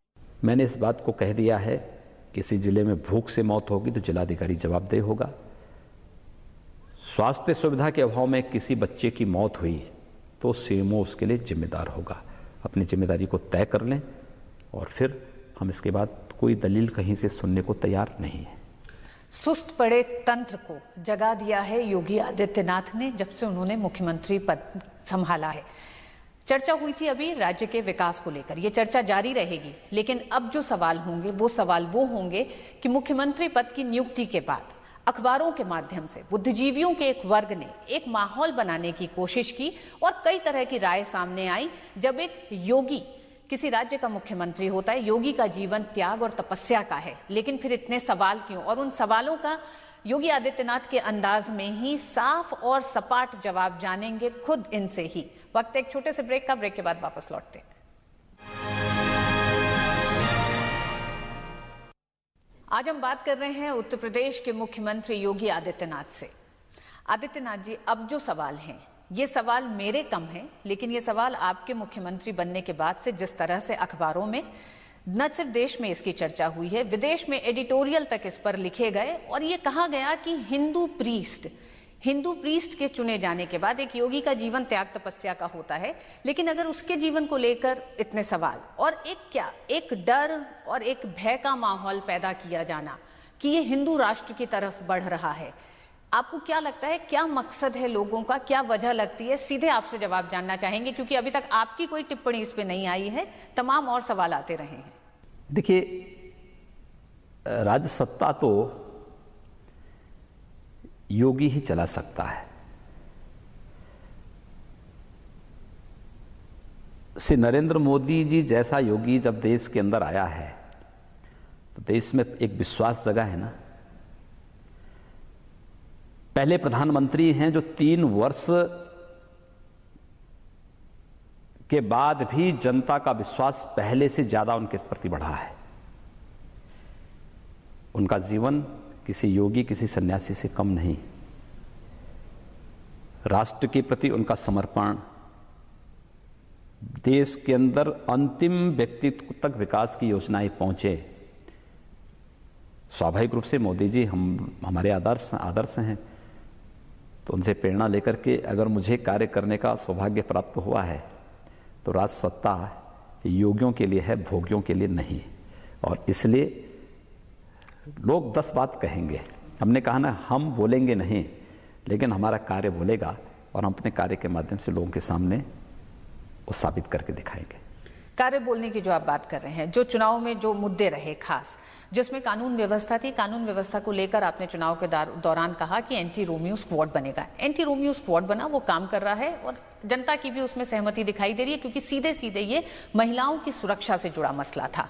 मैंने इस बात को कह दिया है, किसी जिले में भूख से मौत होगी तो जिलाधिकारी जवाबदेह होगा। स्वास्थ्य सुविधा के अभाव में किसी बच्चे की मौत हुई तो सीएमओ उसके लिए जिम्मेदार होगा। अपनी जिम्मेदारी को तय कर लें और फिर हम इसके बाद कोई दलील कहीं से सुनने को तैयार नहीं है। सुस्त पड़े तंत्र को जगा दिया है योगी आदित्यनाथ ने जब से उन्होंने मुख्यमंत्री पद संभाला है। चर्चा हुई थी अभी राज्य के विकास को लेकर, ये चर्चा जारी रहेगी, लेकिन अब जो सवाल होंगे वो होंगे कि मुख्यमंत्री पद की नियुक्ति के बाद अखबारों के माध्यम से बुद्धिजीवियों के एक वर्ग ने एक माहौल बनाने की कोशिश की और कई तरह की राय सामने आई। जब एक योगी किसी राज्य का मुख्यमंत्री होता है, योगी का जीवन त्याग और तपस्या का है, लेकिन फिर इतने सवाल क्यों? और उन सवालों का योगी आदित्यनाथ के अंदाज में ही साफ और सपाट जवाब जानेंगे खुद इनसे ही। वक्त एक छोटे से ब्रेक का, ब्रेक के बाद वापस लौटते हैं। आज हम बात कर रहे हैं उत्तर प्रदेश के मुख्यमंत्री योगी आदित्यनाथ से। आदित्यनाथ जी, अब जो सवाल हैं ये सवाल मेरे कम हैं, लेकिन ये सवाल आपके मुख्यमंत्री बनने के बाद से जिस तरह से अखबारों में न सिर्फ देश में इसकी चर्चा हुई है, विदेश में एडिटोरियल तक इस पर लिखे गए और ये कहा गया कि हिंदू प्रीस्ट के चुने जाने के बाद एक योगी का जीवन त्याग तपस्या का होता है, लेकिन अगर उसके जीवन को लेकर इतने सवाल और एक डर और एक भय का माहौल पैदा किया जाना कि ये हिंदू राष्ट्र की तरफ बढ़ रहा है, आपको क्या लगता है, क्या मकसद है लोगों का, क्या वजह लगती है? सीधे आपसे जवाब जानना चाहेंगे क्योंकि अभी तक आपकी कोई टिप्पणी इस पे नहीं आई है, तमाम और सवाल आते रहे हैं। देखिए, राज्य सत्ता तो योगी ही चला सकता है। श्री नरेंद्र मोदी जी जैसा योगी जब देश के अंदर आया है तो देश में एक विश्वास जगा है ना। पहले प्रधानमंत्री हैं जो 3 वर्ष के बाद भी जनता का विश्वास पहले से ज्यादा उनके प्रति बढ़ा है। उनका जीवन किसी योगी किसी सन्यासी से कम नहीं। राष्ट्र के प्रति उनका समर्पण, देश के अंदर अंतिम व्यक्तित्व तक विकास की योजनाएं पहुंचे। स्वाभाविक रूप से मोदी जी हमारे आदर्श हैं, तो उनसे प्रेरणा लेकर के अगर मुझे कार्य करने का सौभाग्य प्राप्त हुआ है तो राज सत्ता योगियों के लिए है, भोगियों के लिए नहीं। और इसलिए लोग 10 बात कहेंगे, हमने कहा ना हम बोलेंगे नहीं, लेकिन हमारा कार्य बोलेगा और हम अपने कार्य के माध्यम से लोगों के सामने वो साबित करके दिखाएंगे। कार्य बोलने की जो आप बात कर रहे हैं, जो चुनाव में जो मुद्दे रहे खास, जिसमें कानून व्यवस्था थी, कानून व्यवस्था को लेकर आपने चुनाव के दौरान कहा कि एंटी रोमियो स्क्वाड बनेगा। एंटी रोमियो स्क्वाड बना, वो काम कर रहा है और जनता की भी उसमें सहमति दिखाई दे रही है, क्योंकि सीधे सीधे ये महिलाओं की सुरक्षा से जुड़ा मसला था।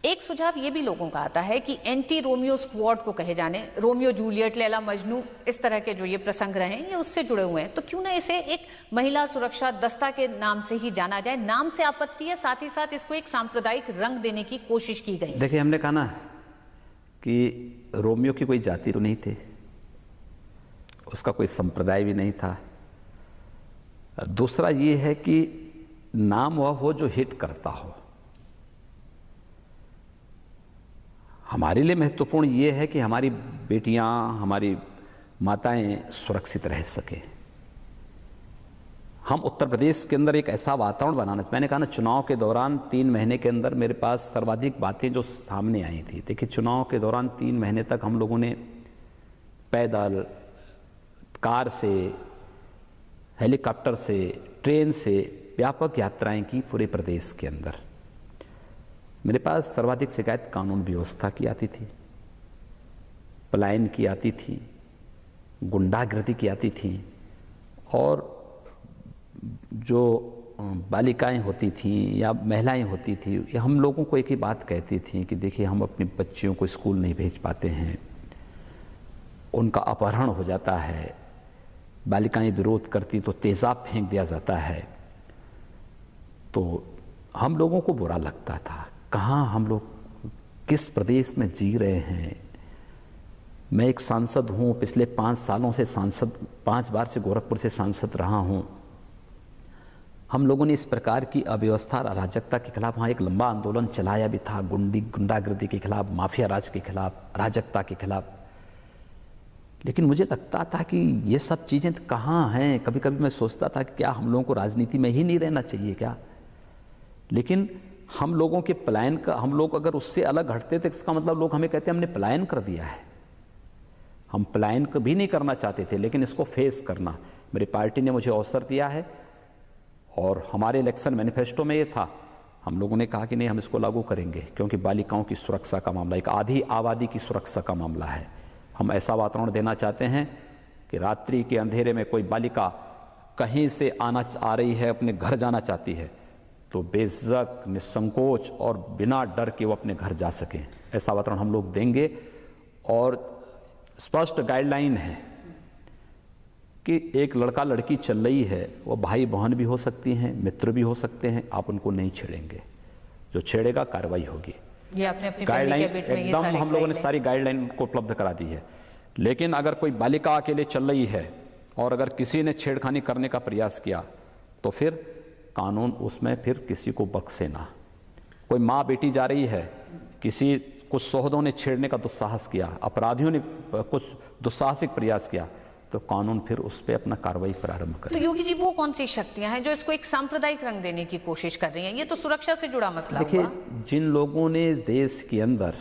एक सुझाव ये भी लोगों का आता है कि एंटी रोमियो स्क्वाड को कहे जाने, रोमियो जूलियट, लैला मजनू, इस तरह के जो ये प्रसंग रहे हैं ये उससे जुड़े हुए हैं, तो क्यों ना इसे एक महिला सुरक्षा दस्ता के नाम से ही जाना जाए। नाम से आपत्ति है, साथ ही साथ इसको एक सांप्रदायिक रंग देने की कोशिश की गई। देखिए, हमने कहा ना कि रोमियो की कोई जाति तो नहीं थी, उसका कोई संप्रदाय भी नहीं था। दूसरा ये है कि नाम वह हो जो हिट करता हो। हमारे लिए महत्वपूर्ण ये है कि हमारी बेटियां, हमारी माताएं सुरक्षित रह सकें। हम उत्तर प्रदेश के अंदर एक ऐसा वातावरण बनाना, मैंने कहा ना चुनाव के दौरान 3 महीने के अंदर मेरे पास सर्वाधिक बातें जो सामने आई थी। देखिए, चुनाव के दौरान 3 महीने तक हम लोगों ने पैदल, कार से, हेलीकॉप्टर से, ट्रेन से व्यापक यात्राएं की पूरे प्रदेश के अंदर। मेरे पास सर्वाधिक शिकायत कानून व्यवस्था की आती थी, पलायन की आती थी, गुंडागर्दी की आती थी, और जो बालिकाएं होती थीं या महिलाएं होती थी, ये हम लोगों को एक ही बात कहती थी कि देखिए हम अपनी बच्चियों को स्कूल नहीं भेज पाते हैं, उनका अपहरण हो जाता है, बालिकाएं विरोध करती तो तेजाब फेंक दिया जाता है। तो हम लोगों को बुरा लगता था, कहाँ हम लोग किस प्रदेश में जी रहे हैं। मैं एक सांसद हूँ, पिछले 5 सालों से सांसद, 5 बार से गोरखपुर से सांसद रहा हूँ। हम लोगों ने इस प्रकार की अव्यवस्था, अराजकता के खिलाफ वहाँ एक लंबा आंदोलन चलाया भी था, गुंडागर्दी के खिलाफ, माफिया राज के खिलाफ, अराजकता के खिलाफ। लेकिन मुझे लगता था कि ये सब चीज़ें कहाँ हैं। कभी कभी मैं सोचता था कि क्या हम लोगों को राजनीति में ही नहीं रहना चाहिए क्या। लेकिन हम लोगों के पलायन का, हम लोग अगर उससे अलग हटते तो इसका मतलब लोग हमें कहते हैं हमने पलायन कर दिया है। हम पलायन भी नहीं करना चाहते थे, लेकिन इसको फेस करना, मेरी पार्टी ने मुझे अवसर दिया है। और हमारे इलेक्शन मैनिफेस्टो में ये था, हम लोगों ने कहा कि नहीं हम इसको लागू करेंगे, क्योंकि बालिकाओं की सुरक्षा का मामला, एक आधी आबादी की सुरक्षा का मामला है। हम ऐसा वातावरण देना चाहते हैं कि रात्रि के अंधेरे में कोई बालिका कहीं से आ रही है, अपने घर जाना चाहती है, तो बेझिझक, निसंकोच और बिना डर के वो अपने घर जा सकें। ऐसा वातावरण हम लोग देंगे। और स्पष्ट गाइडलाइन है कि एक लड़का लड़की चल रही है, वो भाई बहन भी हो सकती हैं, मित्र भी हो सकते हैं, आप उनको नहीं छेड़ेंगे, जो छेड़ेगा कार्रवाई होगी। ये आपने अपनी गाइडलाइन एकदम हम लोगों ने सारी गाइडलाइन को उपलब्ध करा दी है। लेकिन अगर कोई बालिका अकेले चल रही है और अगर किसी ने छेड़खानी करने का प्रयास किया तो फिर कानून उसमें फिर किसी को बख्शे ना। कोई माँ बेटी जा रही है, कुछ सोहदों ने छेड़ने का दुस्साहस किया, अपराधियों ने कुछ दुस्साहसिक प्रयास किया, तो कानून फिर उस पर अपना कार्रवाई प्रारंभ करे। तो योगी जी, वो कौन सी शक्तियां हैं जो इसको एक सांप्रदायिक रंग देने की कोशिश कर रही हैं? ये तो सुरक्षा से जुड़ा मसला हुआ। देखिए, जिन लोगों ने देश के अंदर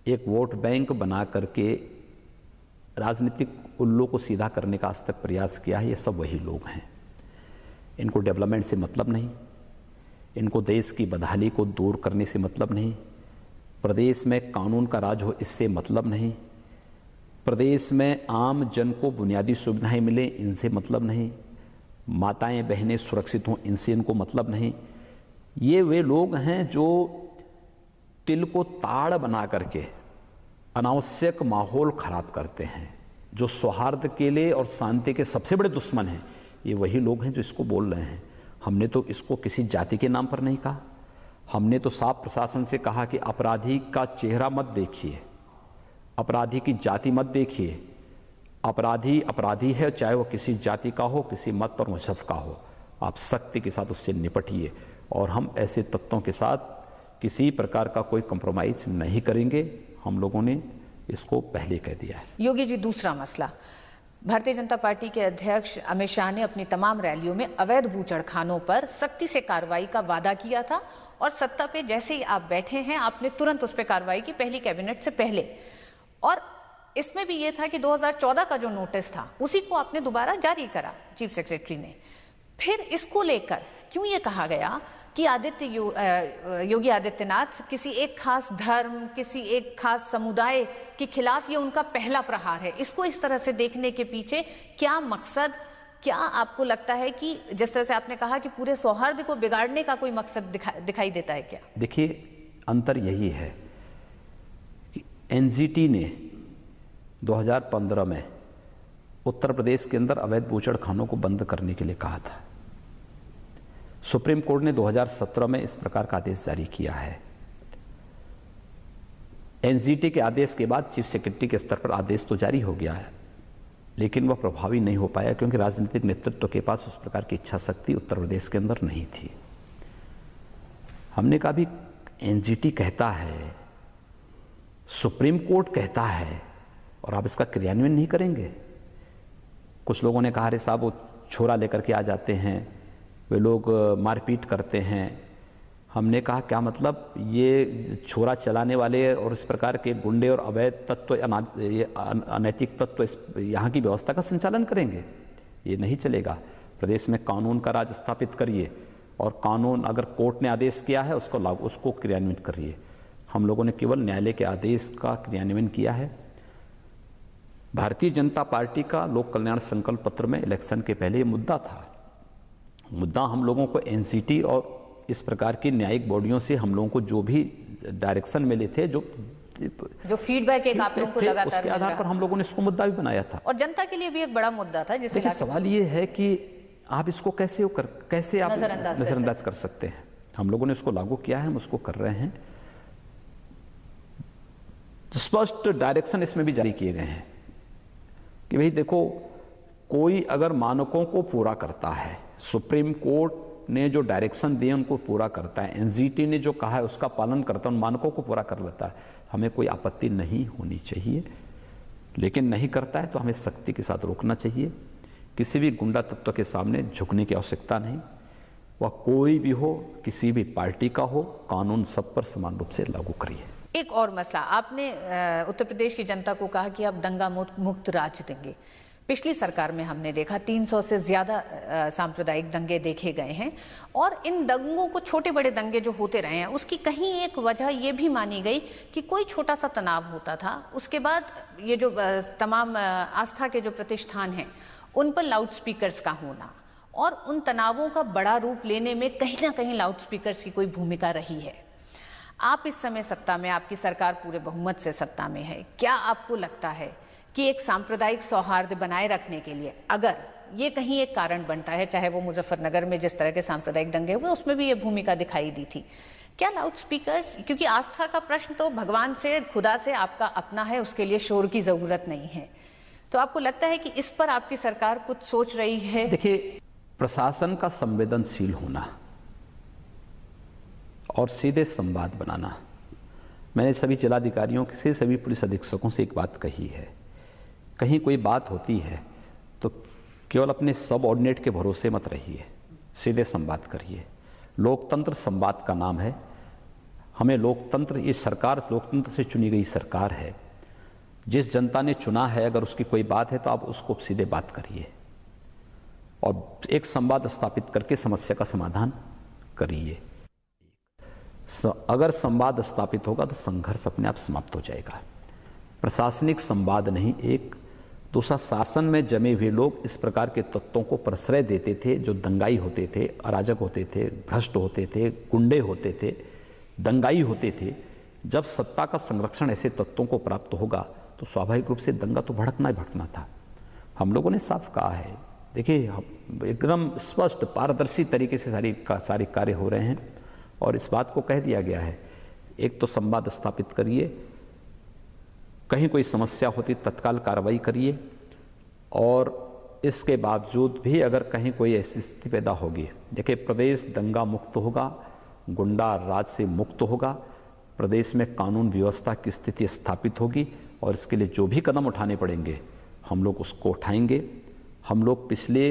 एक वोट बैंक बना करके राजनीतिक उल्लू को सीधा करने का आज तक प्रयास किया है, ये सब वही लोग हैं। इनको डेवलपमेंट से मतलब नहीं, इनको देश की बदहाली को दूर करने से मतलब नहीं, प्रदेश में कानून का राज हो इससे मतलब नहीं, प्रदेश में आम जन को बुनियादी सुविधाएं मिले इनसे मतलब नहीं, माताएं बहनें सुरक्षित हों, इनसे इनको मतलब नहीं। ये वे लोग हैं जो तिल को ताड़ बना करके अनावश्यक माहौल खराब करते हैं, जो सौहार्द के लिए और शांति के सबसे बड़े दुश्मन हैं। ये वही लोग हैं जो इसको बोल रहे हैं। हमने तो इसको किसी जाति के नाम पर नहीं कहा, हमने तो साफ प्रशासन से कहा कि अपराधी का चेहरा मत देखिए, अपराधी की जाति मत देखिए। अपराधी अपराधी है, चाहे वो किसी जाति का हो, किसी मत और मजहब का हो। आप सख्ती के साथ उससे निपटिए और हम ऐसे तत्वों के साथ किसी प्रकार का कोई कंप्रोमाइज नहीं करेंगे। हम लोगों ने इसको पहले कह दिया है। योगी जी, दूसरा मसला, भारतीय जनता पार्टी के अध्यक्ष अमित शाह ने अपनी तमाम रैलियों में अवैध बूचड़खानों पर सख्ती से कार्रवाई का वादा किया था और सत्ता पे जैसे ही आप बैठे हैं आपने तुरंत उस पर कार्रवाई की, पहली कैबिनेट से पहले। और इसमें भी ये था कि 2014 का जो नोटिस था उसी को आपने दोबारा जारी करा चीफ सेक्रेटरी ने। फिर इसको लेकर क्यों ये कहा गया कि योगी आदित्यनाथ किसी एक खास धर्म, किसी एक खास समुदाय के खिलाफ ये उनका पहला प्रहार है? इसको इस तरह से देखने के पीछे क्या मकसद, क्या आपको लगता है कि जिस तरह से आपने कहा कि पूरे सौहार्द को बिगाड़ने का कोई मकसद दिखाई देता है क्या? देखिए, अंतर यही है कि एनजीटी ने 2015 में उत्तर प्रदेश के अंदर अवैध बूचड़खानों को बंद करने के लिए कहा था। सुप्रीम कोर्ट ने 2017 में इस प्रकार का आदेश जारी किया है। एनजीटी के आदेश के बाद चीफ सेक्रेटरी के स्तर पर आदेश तो जारी हो गया है, लेकिन वह प्रभावी नहीं हो पाया क्योंकि राजनीतिक नेतृत्व के पास उस प्रकार की इच्छा शक्ति उत्तर प्रदेश के अंदर नहीं थी। हमने कहा भी एनजीटी कहता है, सुप्रीम कोर्ट कहता है और आप इसका क्रियान्वयन नहीं करेंगे। कुछ लोगों ने कहा, अरे साहब वो छोरा लेकर के आ जाते हैं, वे लोग मारपीट करते हैं। हमने कहा क्या मतलब, ये छोरा चलाने वाले और इस प्रकार के गुंडे और अवैध तत्व, अनैतिक तत्व यहाँ की व्यवस्था का संचालन करेंगे? ये नहीं चलेगा। प्रदेश में कानून का राज स्थापित करिए और कानून अगर कोर्ट ने आदेश किया है उसको क्रियान्वित करिए। हम लोगों ने केवल न्यायालय के आदेश का क्रियान्वयन किया है। भारतीय जनता पार्टी का लोक कल्याण संकल्प पत्र में इलेक्शन के पहले ये मुद्दा था। मुद्दा हम लोगों को एनसीटी और इस प्रकार की न्यायिक बॉडियों से हम लोगों को जो भी डायरेक्शन मिले थे, जो फीडबैक एक आप लोगों को लगातार उसके आधार पर हम लोगों ने इसको मुद्दा भी बनाया था और जनता के लिए भी एक बड़ा मुद्दा था। देखिए, सवाल ये है कि आप इसको कैसे आप नजरअंदाज कर सकते हैं। हम लोगों ने उसको लागू किया है, हम उसको कर रहे हैं। स्पष्ट डायरेक्शन इसमें भी जारी किए गए हैं कि भाई देखो, कोई अगर मानकों को पूरा करता है, सुप्रीम कोर्ट ने जो डायरेक्शन दिए उनको पूरा करता है, एनजीटी ने जो कहा है उसका पालन करता है, उन मानकों को पूरा कर लेता है, हमें कोई आपत्ति नहीं होनी चाहिए। लेकिन नहीं करता है तो हमें सख्ती के साथ रोकना चाहिए। किसी भी गुंडा तत्व के सामने झुकने की आवश्यकता नहीं। वह कोई भी हो, किसी भी पार्टी का हो, कानून सब पर समान रूप से लागू करिए। एक और मसला, आपने उत्तर प्रदेश की जनता को कहा कि आप दंगा मुक्त राज्य देंगे। पिछली सरकार में हमने देखा 300 से ज्यादा सांप्रदायिक दंगे देखे गए हैं और इन दंगों को, छोटे बड़े दंगे जो होते रहे हैं, उसकी कहीं एक वजह यह भी मानी गई कि कोई छोटा सा तनाव होता था, उसके बाद ये जो तमाम आस्था के जो प्रतिष्ठान हैं उन पर लाउड स्पीकर्स का होना और उन तनावों का बड़ा रूप लेने में कहीं ना कहीं लाउड स्पीकर्स की कोई भूमिका रही है। आप इस समय सत्ता में, आपकी सरकार पूरे बहुमत से सत्ता में है, क्या आपको लगता है कि एक सांप्रदायिक सौहार्द बनाए रखने के लिए अगर ये कहीं एक कारण बनता है, चाहे वो मुजफ्फरनगर में जिस तरह के सांप्रदायिक दंगे हुए उसमें भी ये भूमिका दिखाई दी थी, क्या लाउड स्पीकर्स, क्योंकि आस्था का प्रश्न तो भगवान से, खुदा से आपका अपना है, उसके लिए शोर की जरूरत नहीं है, तो आपको लगता है कि इस पर आपकी सरकार कुछ सोच रही है? देखिए, प्रशासन का संवेदनशील होना और सीधे संवाद बनाना, मैंने सभी जिलाधिकारियों से, सभी पुलिस अधीक्षकों से एक बात कही है, कहीं कोई बात होती है तो केवल अपने सबऑर्डिनेट के भरोसे मत रहिए, सीधे संवाद करिए। लोकतंत्र संवाद का नाम है। हमें लोकतंत्र, ये सरकार लोकतंत्र से चुनी गई सरकार है। जिस जनता ने चुना है, अगर उसकी कोई बात है तो आप उसको सीधे बात करिए और एक संवाद स्थापित करके समस्या का समाधान करिए। अगर संवाद स्थापित होगा तो संघर्ष अपने आप समाप्त हो जाएगा। प्रशासनिक संवाद नहीं, एक दूसरा, शासन में जमे हुए लोग इस प्रकार के तत्वों को प्रश्रय देते थे जो दंगाई होते थे, अराजक होते थे, भ्रष्ट होते थे, गुंडे होते थे, दंगाई होते थे। जब सत्ता का संरक्षण ऐसे तत्वों को प्राप्त होगा तो स्वाभाविक रूप से दंगा तो भड़कना ही भड़कना था। हम लोगों ने साफ कहा है, देखिए एकदम स्पष्ट पारदर्शी तरीके से सारे कार्य हो रहे हैं और इस बात को कह दिया गया है, एक तो संवाद स्थापित करिए, कहीं कोई समस्या होती तत्काल कार्रवाई करिए, और इसके बावजूद भी अगर कहीं कोई ऐसी स्थिति पैदा होगी, देखिए प्रदेश दंगा मुक्त होगा, गुंडा राज से मुक्त होगा, प्रदेश में कानून व्यवस्था की स्थिति स्थापित होगी और इसके लिए जो भी कदम उठाने पड़ेंगे हम लोग उसको उठाएंगे। हम लोग पिछले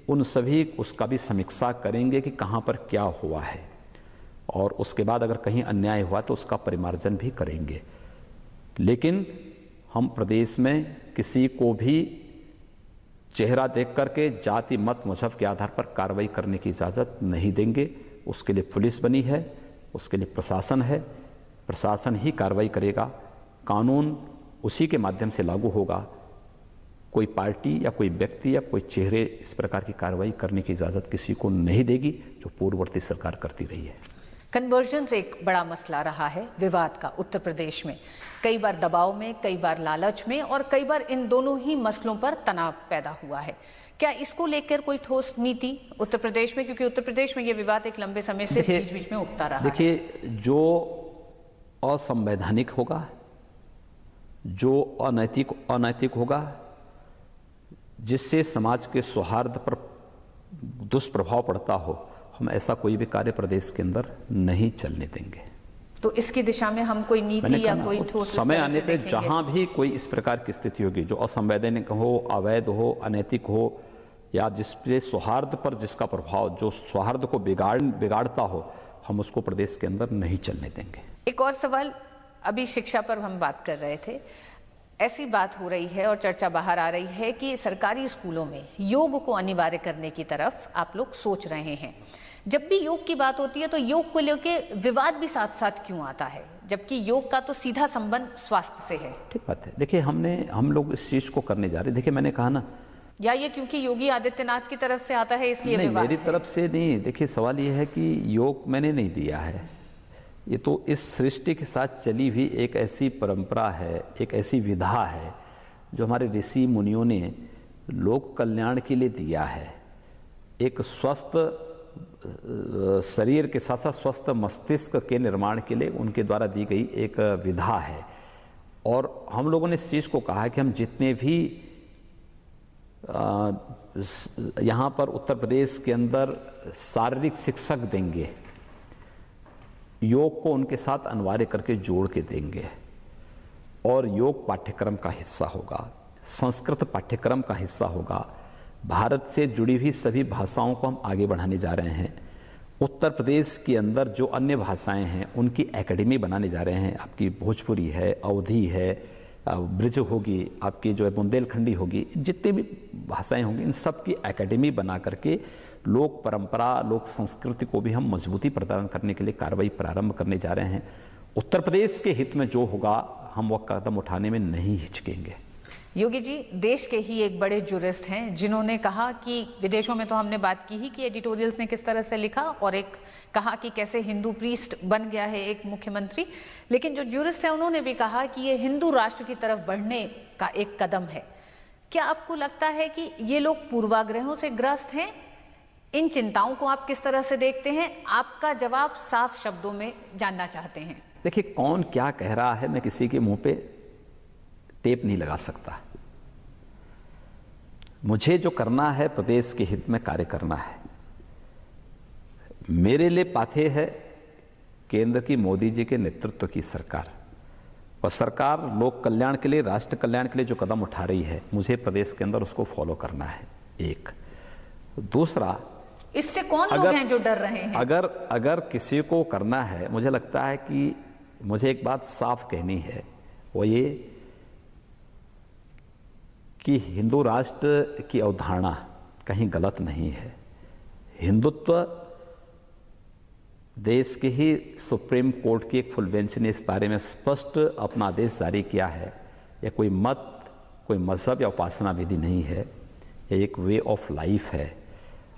उन सभी उसका भी समीक्षा करेंगे कि कहाँ पर क्या हुआ है और उसके बाद अगर कहीं अन्याय हुआ तो उसका परिमार्जन भी करेंगे। लेकिन हम प्रदेश में किसी को भी चेहरा देख करके जाति मत मजहब के आधार पर कार्रवाई करने की इजाज़त नहीं देंगे। उसके लिए पुलिस बनी है, उसके लिए प्रशासन है, प्रशासन ही कार्रवाई करेगा, कानून उसी के माध्यम से लागू होगा। कोई पार्टी या कोई व्यक्ति या कोई चेहरे इस प्रकार की कार्रवाई करने की इजाज़त किसी को नहीं देगी जो पूर्ववर्ती सरकार करती रही है। कन्वर्जेंस एक बड़ा मसला रहा है विवाद का उत्तर प्रदेश में, कई बार दबाव में, कई बार लालच में और कई बार इन दोनों ही मसलों पर तनाव पैदा हुआ है। क्या इसको लेकर कोई ठोस नीति उत्तर प्रदेश में, क्योंकि उत्तर प्रदेश में ये विवाद एक लंबे समय से बीच बीच में उठता रहा है। देखिए, जो असंवैधानिक होगा, जो अनैतिक होगा, जिससे समाज के सौहार्द पर दुष्प्रभाव पड़ता हो, हम ऐसा कोई भी कार्य प्रदेश के अंदर नहीं चलने देंगे। तो इसकी दिशा में हम कोई नीति या कोई ठोस समय आने पे जहां भी कोई इस प्रकार की स्थिति होगी जो असंवैधानिक हो, अवैध हो, अनैतिक हो या जिसपे सौहार्द पर जिसका प्रभाव जो सौहार्द को बिगाड़ता हो, हम उसको प्रदेश के अंदर नहीं चलने देंगे। एक और सवाल, अभी शिक्षा पर हम बात कर रहे थे, ऐसी बात हो रही है और चर्चा बाहर आ रही है कि सरकारी स्कूलों में योग को अनिवार्य करने की तरफ आप लोग सोच रहे हैं। जब भी योग की बात होती है तो योग को लेकर विवाद भी साथ साथ क्यों आता है, जबकि योग का तो सीधा संबंध स्वास्थ्य से है? ठीक बात है। देखिए, हम लोग इस चीज को करने जा रहे हैं। देखिए, मैंने कहा ना, या ये क्योंकि योगी आदित्यनाथ की तरफ से आता है इसलिए नहीं, विवाद मेरी है? तरफ से नहीं। देखिए, सवाल ये है कि योग मैंने नहीं दिया है, ये तो इस सृष्टि के साथ चली हुई एक ऐसी परंपरा है, एक ऐसी विधा है जो हमारे ऋषि मुनियों ने लोक कल्याण के लिए दिया है। एक स्वस्थ शरीर के साथ साथ स्वस्थ मस्तिष्क के निर्माण के लिए उनके द्वारा दी गई एक विधा है। और हम लोगों ने इस चीज़ को कहा है कि हम जितने भी यहाँ पर उत्तर प्रदेश के अंदर शारीरिक शिक्षक देंगे, योग को उनके साथ अनिवार्य करके जोड़ के देंगे और योग पाठ्यक्रम का हिस्सा होगा, संस्कृत पाठ्यक्रम का हिस्सा होगा। भारत से जुड़ी हुई सभी भाषाओं को हम आगे बढ़ाने जा रहे हैं। उत्तर प्रदेश के अंदर जो अन्य भाषाएं हैं उनकी एकेडमी बनाने जा रहे हैं। आपकी भोजपुरी है, अवधी है, ब्रिज होगी, आपकी जो है बुंदेलखंडी होगी, जितनी भी भाषाएं होंगी इन सब की एकेडमी बना करके लोक परंपरा, लोक संस्कृति को भी हम मजबूती प्रदान करने के लिए कार्रवाई प्रारंभ करने जा रहे हैं। उत्तर प्रदेश के हित में जो होगा हम वह कदम उठाने में नहीं हिचकेंगे। योगी जी, देश के ही एक बड़े जूरिस्ट हैं जिन्होंने कहा कि विदेशों में तो हमने बात की ही कि एडिटोरियल्स ने किस तरह से लिखा और एक कहा कि कैसे हिंदू प्रीस्ट बन गया है एक मुख्यमंत्री, लेकिन जो जूरिस्ट है उन्होंने भी कहा कि ये हिंदू राष्ट्र की तरफ बढ़ने का एक कदम है। क्या आपको लगता है कि ये लोग पूर्वाग्रहों से ग्रस्त हैं? इन चिंताओं को आप किस तरह से देखते हैं? आपका जवाब साफ शब्दों में जानना चाहते हैं। देखिए, कौन क्या कह रहा है मैं किसी के मुंह पे टेप नहीं लगा सकता। मुझे जो करना है प्रदेश के हित में कार्य करना है। मेरे लिए पाथे है केंद्र की मोदी जी के नेतृत्व की सरकार, और सरकार लोक कल्याण के लिए, राष्ट्र कल्याण के लिए जो कदम उठा रही है, मुझे प्रदेश के अंदर उसको फॉलो करना है। एक दूसरा, इससे कौन लोग हैं जो डर रहे हैं? अगर किसी को करना है, मुझे लगता है कि मुझे एक बात साफ कहनी है, वो ये कि हिंदू राष्ट्र की अवधारणा कहीं गलत नहीं है। हिंदुत्व देश के ही सुप्रीम कोर्ट की एक फुल बेंच ने इस बारे में स्पष्ट अपना आदेश जारी किया है। यह कोई मत, कोई मज़हब या उपासना विधि नहीं है, यह एक वे ऑफ लाइफ है।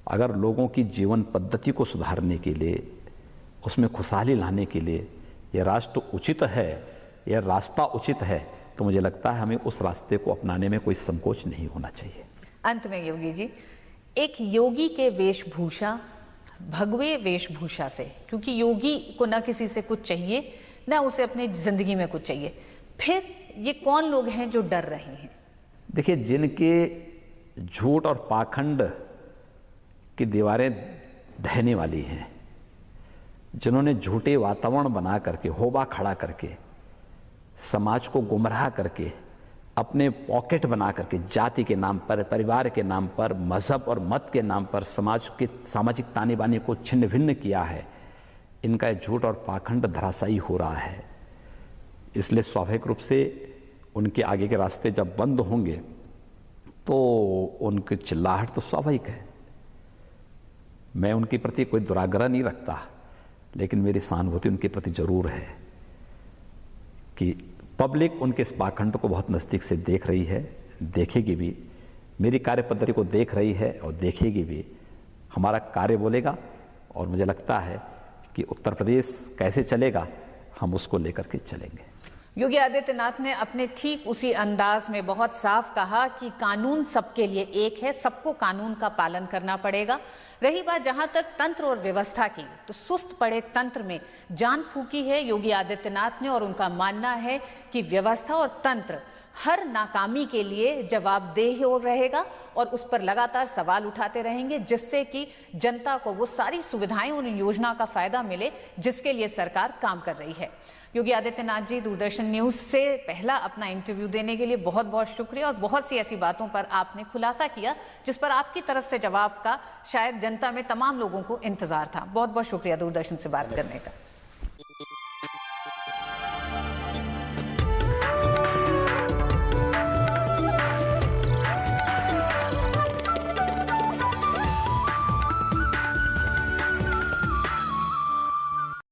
अगर लोगों की जीवन पद्धति को सुधारने के लिए, उसमें खुशहाली लाने के लिए यह राष्ट्र उचित है, यह रास्ता उचित है, तो मुझे लगता है हमें उस रास्ते को अपनाने में कोई संकोच नहीं होना चाहिए। अंत में योगी जी, एक योगी के वेशभूषा भगवे वेशभूषा से, क्योंकि योगी को न किसी से कुछ चाहिए न उसे अपनी जिंदगी में कुछ चाहिए, फिर ये कौन लोग हैं जो डर रहे हैं? देखिए, जिनके झूठ और पाखंड की दीवारें ढहने वाली हैं, जिन्होंने झूठे वातावरण बना करके, होबा खड़ा करके, समाज को गुमराह करके, अपने पॉकेट बना करके, जाति के नाम पर, परिवार के नाम पर, मजहब और मत के नाम पर समाज के सामाजिक ताने बाने को छिन्न भिन्न किया है, इनका झूठ और पाखंड धराशायी हो रहा है। इसलिए स्वाभाविक रूप से उनके आगे के रास्ते जब बंद होंगे तो उनकी चिल्लाहट तो स्वाभाविक है। मैं उनके प्रति कोई दुराग्रह नहीं रखता, लेकिन मेरी सहानुभूति उनके प्रति जरूर है कि पब्लिक उनके इस पाखंड को बहुत नज़दीक से देख रही है, देखेगी भी, मेरी कार्य पद्धति को देख रही है और देखेगी भी। हमारा कार्य बोलेगा और मुझे लगता है कि उत्तर प्रदेश कैसे चलेगा, हम उसको लेकर के चलेंगे। योगी आदित्यनाथ ने अपने ठीक उसी अंदाज में बहुत साफ कहा कि कानून सबके लिए एक है, सबको कानून का पालन करना पड़ेगा। रही बात जहां तक तंत्र और व्यवस्था की, तो सुस्त पड़े तंत्र में जान फूकी है योगी आदित्यनाथ ने, और उनका मानना है कि व्यवस्था और तंत्र हर नाकामी के लिए जवाबदेह हो रहेगा और उस पर लगातार सवाल उठाते रहेंगे, जिससे कि जनता को वो सारी सुविधाएं, उन योजना का फायदा मिले जिसके लिए सरकार काम कर रही है। योगी आदित्यनाथ जी, दूरदर्शन न्यूज से पहला अपना इंटरव्यू देने के लिए बहुत बहुत शुक्रिया, और बहुत सी ऐसी बातों पर आपने खुलासा किया जिस पर आपकी तरफ से जवाब का शायद जनता में तमाम लोगों को इंतजार था। बहुत बहुत शुक्रिया दूरदर्शन से बात करने का।